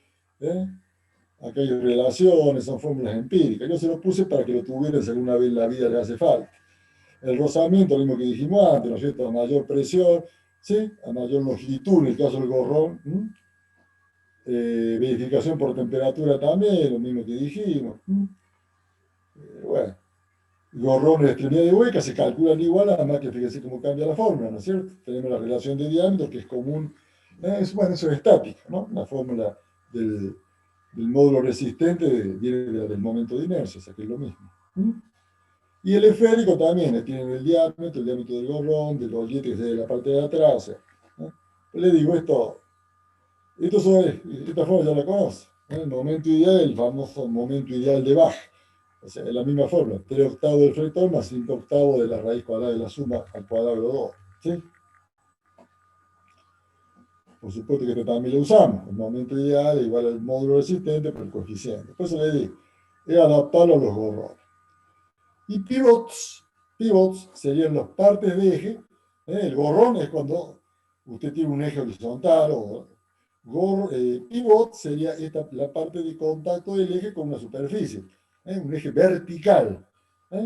acá hay relaciones, son fórmulas empíricas. Yo se los puse para que lo tuvieran si alguna vez en la vida le hace falta. El rozamiento, lo mismo que dijimos antes, ¿no es cierto? A mayor presión, ¿sí? A mayor longitud, en el caso del gorrón. Verificación por temperatura también, lo mismo que dijimos. Bueno, gorrones de extremidades huecas se calculan igual, nada más que fíjense cómo cambia la fórmula, ¿no es cierto? Tenemos la relación de diámetro, que es común. Bueno, eso es estático, ¿no? La fórmula del módulo resistente viene del momento de inercia, o sea que es lo mismo. Y el esférico también, tienen el diámetro del gorrón, del bollete que es de la parte de atrás. O sea, le digo, esta forma ya la conoce. El momento ideal, el famoso momento ideal de Bach. O sea, es la misma forma, 3 octavos del fractor más 5 octavos de la raíz cuadrada de la suma al cuadrado de 2. ¿Sí? Por supuesto que esto también lo usamos. El momento ideal es igual al módulo resistente por el coeficiente. Por eso le digo, es adaptarlo a los gorrones. Y pivots serían las partes de eje. El gorrón es cuando usted tiene un eje horizontal pivot sería la parte de contacto del eje con una superficie, un eje vertical.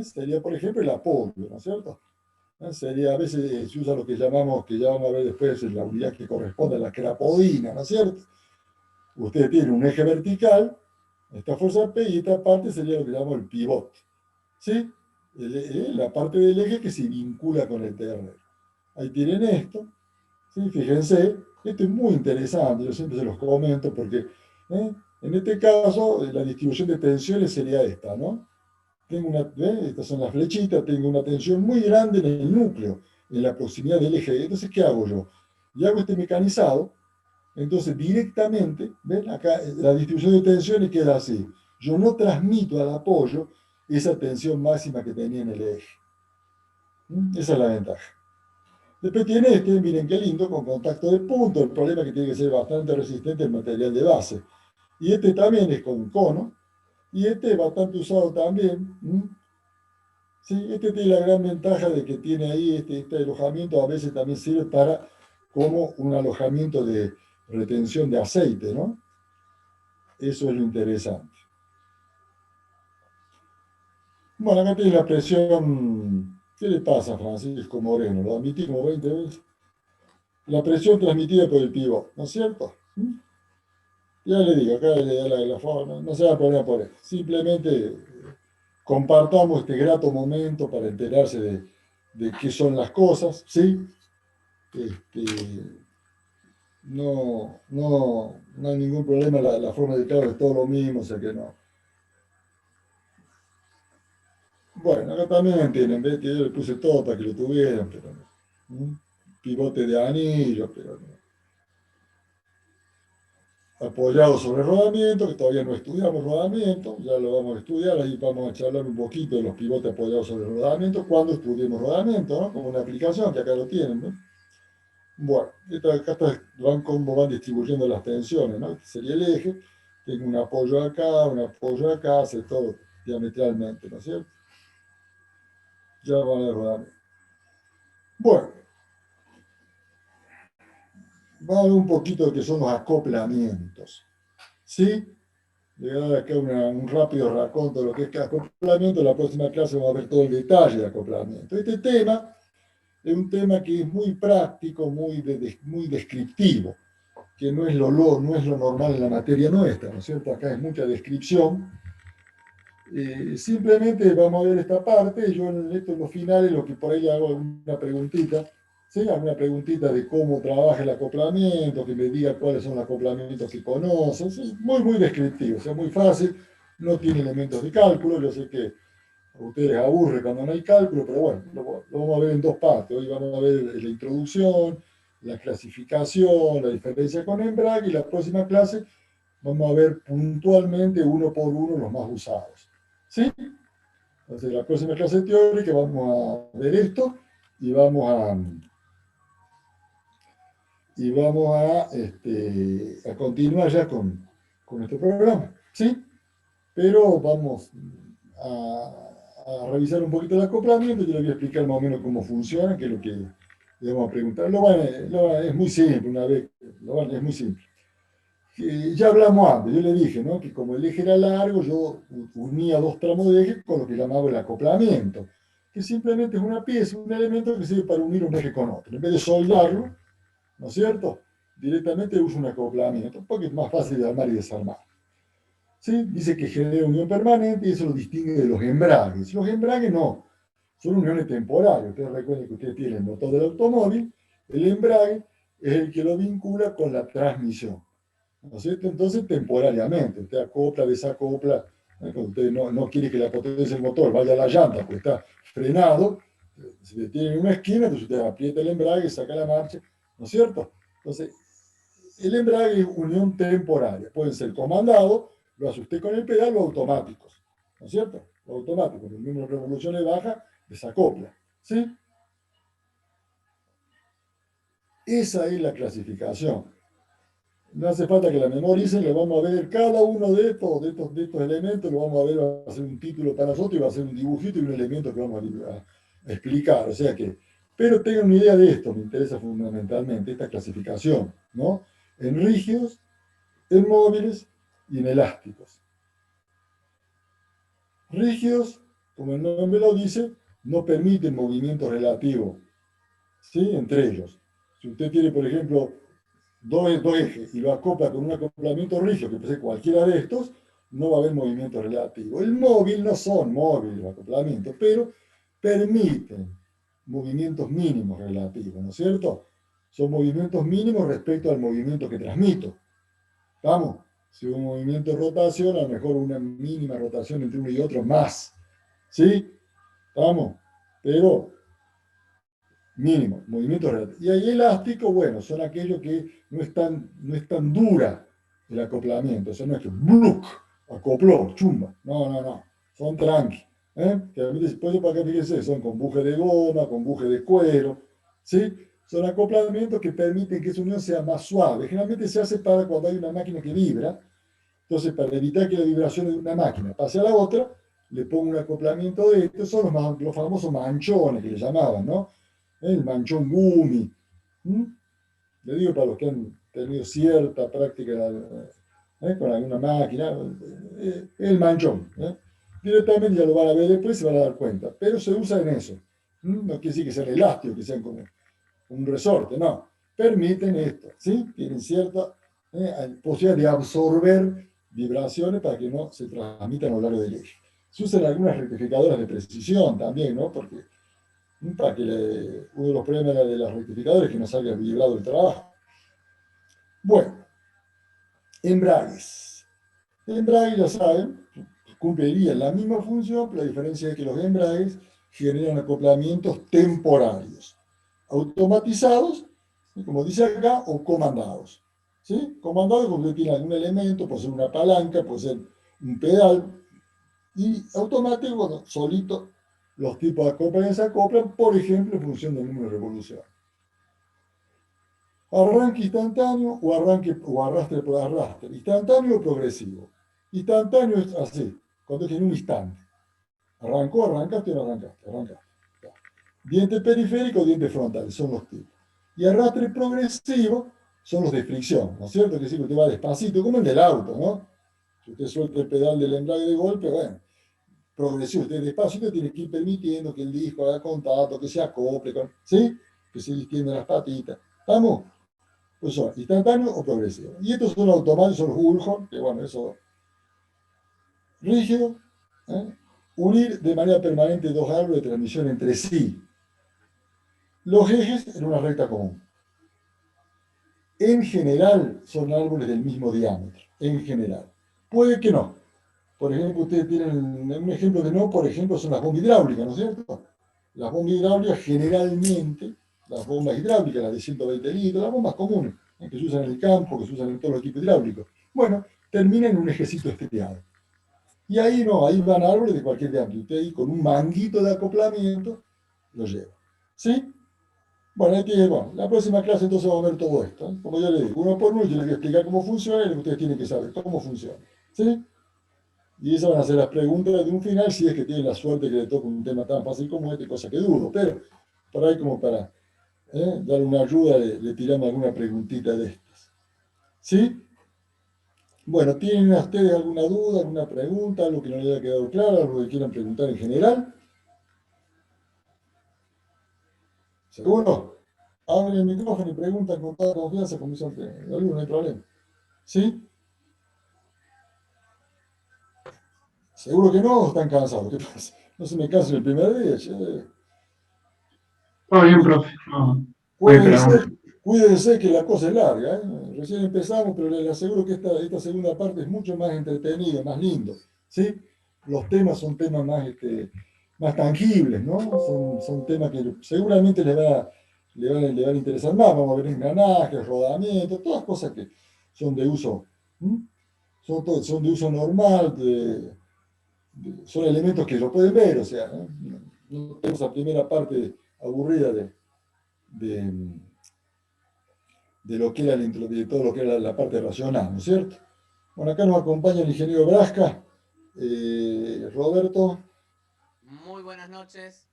Sería, por ejemplo, el apoyo, ¿no es cierto? Sería, a veces se usa lo que llamamos, que ya vamos a ver después, la unidad que corresponde a la crapodina, ¿no es cierto? Usted tiene un eje vertical, esta fuerza P, y esta parte sería lo que llamamos el pivot. ¿Sí? La parte del eje que se vincula con el terreno. Ahí tienen esto. ¿Sí? Fíjense, esto es muy interesante, yo siempre se los comento porque en este caso la distribución de tensiones sería esta, ¿no? Estas son las flechitas, tengo una tensión muy grande en el núcleo, en la proximidad del eje. Entonces, ¿qué hago yo? Y hago este mecanizado, entonces directamente, ¿ven? Acá la distribución de tensiones queda así. Yo no transmito al apoyo esa tensión máxima que tenía en el eje. Esa es la ventaja. Después tiene este, miren qué lindo, con contacto de punto. El problema es que tiene que ser bastante resistente el material de base. Y este también es con cono. Y este es bastante usado también. Sí, este tiene la gran ventaja de que tiene ahí este alojamiento, a veces también sirve para como un alojamiento de retención de aceite, ¿no? Eso es lo interesante. Bueno, acá tiene la presión. ¿Qué le pasa a Francisco Moreno? Lo admití como 20 veces. La presión transmitida por el pivot, ¿no es cierto? Ya le digo, acá le da la forma, no se da problema por eso. Simplemente compartamos este grato momento para enterarse de qué son las cosas, ¿sí? No hay ningún problema, la forma de clave es todo lo mismo, o sea que no. Bueno, acá también tienen, ¿ves? Que yo le puse todo para que lo tuvieran, pero no. Pivote de anillo, pero no. Apoyado sobre rodamiento, que todavía no estudiamos rodamiento, ya lo vamos a estudiar, ahí vamos a charlar un poquito de los pivotes apoyados sobre rodamiento, cuando estudiemos rodamiento, ¿no? Como una aplicación, que acá lo tienen, ¿no? Bueno, acá van cómo van distribuyendo las tensiones, ¿no? Este sería el eje, tengo un apoyo acá, hace todo diametralmente, ¿no es cierto? Ya van a rodamiento. Bueno, vamos a ver un poquito de qué son los acoplamientos, ¿sí? Le voy a dar acá un rápido raconto de lo que es acoplamiento. En la próxima clase vamos a ver todo el detalle de acoplamiento. Este tema es un tema que es muy práctico, muy descriptivo, que no es lo normal en la materia nuestra, ¿no es cierto? Acá es mucha descripción. Simplemente vamos a ver esta parte. Yo en los finales, lo que por ahí hago una preguntita, ¿sí? Alguna preguntita de cómo trabaja el acoplamiento, que me diga cuáles son los acoplamientos que conocen. ¿Sí? Muy descriptivo, o sea, muy fácil, no tiene elementos de cálculo. Yo sé que a ustedes les aburre cuando no hay cálculo, pero bueno, lo vamos a ver en dos partes. Hoy vamos a ver la introducción, la clasificación, la diferencia con embrague, y la próxima clase vamos a ver puntualmente uno por uno los más usados. ¿Sí? Entonces, la próxima clase teórica vamos a ver esto y vamos a continuar ya con este programa. ¿Sí? Pero vamos a revisar un poquito el acoplamiento. Yo les voy a explicar más o menos cómo funciona, que es lo que le vamos a preguntar. Es muy simple, es muy simple. Ya hablamos antes, yo le dije, ¿no? Que como el eje era largo, yo unía dos tramos de eje con lo que llamaba el acoplamiento, que simplemente es una pieza, un elemento que sirve para unir un eje con otro. En vez de soldarlo, ¿no es cierto? Directamente uso un acoplamiento, porque es más fácil de armar y desarmar. ¿Sí? Dice que genera unión permanente y eso lo distingue de los embragues. Los embragues no, son uniones temporales. Ustedes recuerden que ustedes tienen el motor del automóvil, el embrague es el que lo vincula con la transmisión. ¿No es cierto? Entonces, temporariamente, usted acopla, desacopla, ¿no? Cuando usted no quiere que la potencia del motor vaya a la llanta porque está frenado, se detiene en una esquina, entonces usted aprieta el embrague, saca la marcha, ¿no es cierto? Entonces, el embrague es unión temporaria, pueden ser comandados, lo hace usted con el pedal o automáticos, ¿no es cierto? Lo automático, cuando el número de revoluciones baja, desacopla, ¿sí? Esa es la clasificación. No hace falta que la memoricen, le vamos a ver cada uno de estos elementos, lo vamos a ver, va a ser un título para nosotros y va a ser un dibujito y un elemento que vamos a explicar. O sea que, pero tengan una idea de esto, me interesa fundamentalmente, esta clasificación, ¿no? En rígidos, en móviles y en elásticos. Rígidos, como el nombre lo dice, no permiten movimiento relativo, ¿sí? Entre ellos. Si usted tiene, por ejemplo, dos ejes y lo acopla con un acoplamiento rígido, que puede ser cualquiera de estos, no va a haber movimiento relativo. El móvil no son móviles los acoplamientos, pero permiten movimientos mínimos relativos, ¿no es cierto? Son movimientos mínimos respecto al movimiento que transmito. ¿Vamos? Si un movimiento de rotación, a lo mejor una mínima rotación entre uno y otro más. ¿Sí? Vamos, pero mínimo, movimientos relativos. Y ahí elástico, bueno, son aquellos que no es tan dura el acoplamiento, o sea, no es que ¡bluc! Acopló, chumba. No, no, no, son tranqui. Que a mí después, para que fíjense, son con buje de goma, con buje de cuero, ¿sí? Son acoplamientos que permiten que esa unión sea más suave. Generalmente se hace para cuando hay una máquina que vibra. Entonces, para evitar que la vibración de una máquina pase a la otra, le pongo un acoplamiento de estos, son los famosos manchones que le llamaban, ¿no? El manchón gumi. ¿Mm? Le digo para los que han tenido cierta práctica con alguna máquina, el manchón. Directamente ya lo van a ver después y se van a dar cuenta, pero se usa en eso. No quiere decir que sean elásticos, que sean como un resorte, no. Permiten esto, ¿sí? Tienen cierta posibilidad de absorber vibraciones para que no se transmitan a lo largo del eje. Se usan algunas rectificadoras de precisión también, ¿no? Porque para que uno de los problemas de las rectificadoras es que no salga vibrado el trabajo. Bueno, embragues. Embragues, ya saben, cumplirían la misma función, pero la diferencia es que los embragues generan acoplamientos temporarios, automatizados, como dice acá, o comandados. ¿Sí? Comandados porque tiene algún elemento, puede ser una palanca, puede ser un pedal, y automático, bueno, solito los tipos de acoplan se acoplan, por ejemplo, en función del número de revoluciones. Arranque instantáneo o arrastre por arrastre. Instantáneo o progresivo. Instantáneo es así, cuando es en un instante. Arrancaste o no arrancaste, arrancaste. Diente periférico, diente frontal, son los tipos. Y arrastre progresivo son los de fricción, ¿no es cierto? Que sí, que usted va despacito, como el del auto, ¿no? Si usted suelta el pedal del embrague de golpe, bueno, progresivo, usted despacito tiene que ir permitiendo que el disco haga contacto, que se acople, ¿sí? Que se distiendan las patitas. ¿Estamos? Pues son instantáneos o progresivos. Y estos son automáticos, son los Bullhorn, que bueno, eso rígido, ¿eh? Unir de manera permanente dos árboles de transmisión entre sí. Los ejes en una recta común. En general son árboles del mismo diámetro, en general. Puede que no. Por ejemplo, ustedes tienen un ejemplo de no, por ejemplo, son las bombas hidráulicas, ¿no es cierto? Las bombas hidráulicas generalmente, las bombas hidráulicas, las de 120 litros, las bombas comunes, que se usan en el campo, que se usan en todos los equipos hidráulicos, bueno, terminan en un ejecito estriado. Y ahí no, ahí van árboles de cualquier diámetro. Usted ahí con un manguito de acoplamiento lo lleva. ¿Sí? Bueno, bueno, la próxima clase entonces vamos a ver todo esto. Como yo le digo, uno por uno, yo les voy a explicar cómo funciona y ustedes tienen que saber cómo funciona. ¿Sí? Y esas van a ser las preguntas de un final, si es que tienen la suerte que le toca un tema tan fácil como este, cosa que dudo. Pero por ahí como para dar una ayuda, le tiramos alguna preguntita de estas. ¿Sí? Bueno, ¿tienen ustedes alguna duda, alguna pregunta, algo que no les haya quedado claro, algo que quieran preguntar en general? ¿Seguro? Abren el micrófono y preguntan con toda confianza, como hizo antes. No hay problema. ¿Sí? ¿Seguro que no o están cansados? ¿Qué pasa? No se me cansen el primer día. Che. Todo bien, profe. No, voy a esperar Cuídense, un... cuídense que la cosa es larga, ¿eh? Recién empezamos, pero les aseguro que esta segunda parte es mucho más entretenida, más lindo. ¿Sí? Los temas son temas más tangibles, ¿no? Son temas que seguramente le van a interesar más. Vamos a ver engranajes, rodamientos, todas cosas que son de uso, son de uso normal, son elementos que lo pueden ver, o sea, no tenemos la primera parte aburrida de, de lo que era de todo lo que era la parte racional, ¿no es cierto? Bueno, acá nos acompaña el ingeniero Brasca, Roberto. Muy buenas noches.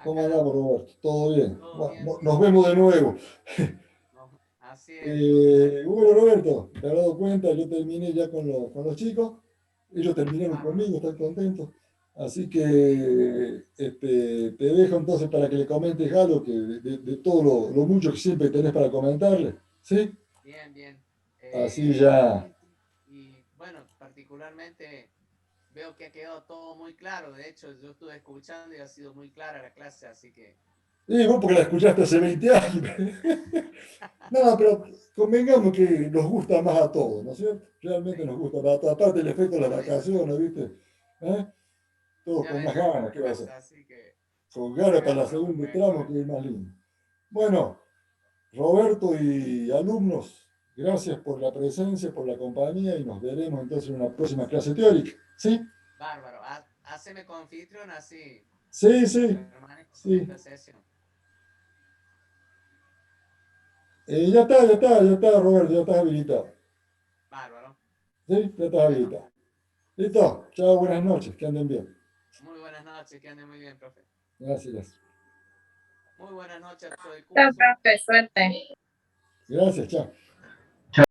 ¿Cómo Acá andamos, Roberto? ¿Todo bien? todo Bueno, bien. nos vemos de nuevo. Así es. Bueno, Roberto, te has dado cuenta, yo terminé ya con los chicos, ellos terminaron conmigo, están contentos. Así que te dejo entonces para que le comentes algo de todo lo mucho que siempre tenés para comentarle. ¿Sí? Bien, bien. Así ya. Y bueno, particularmente veo que ha quedado todo muy claro. De hecho, yo estuve escuchando y ha sido muy clara la clase, así que Y vos porque la escuchaste hace 20 años. No, pero convengamos que nos gusta más a todos, ¿no es cierto? Realmente nos gusta más a todos. Aparte el efecto de las vacaciones, ¿viste? ¿Eh? Todos Ya con más vendrá ganas, ¿qué va a hacer? así que Con ganas para la segunda tramo, que es más lindo. Bueno, Roberto y alumnos, gracias por la presencia, por la compañía y nos veremos entonces en una próxima clase teórica. ¿Sí? bárbaro. Haceme confitrión así Sí, sí, permanezco en sí. esta sesión. Ya está, Roberto, ya estás habilitado. Bárbaro. ¿Sí? Ya estás Bueno, habilitado. Listo, chao, buenas noches, que anden bien. muy buenas noches, que ande muy bien, profe. Gracias. Muy buenas noches a todo el Chao, curso. profe, suerte. Gracias, chao.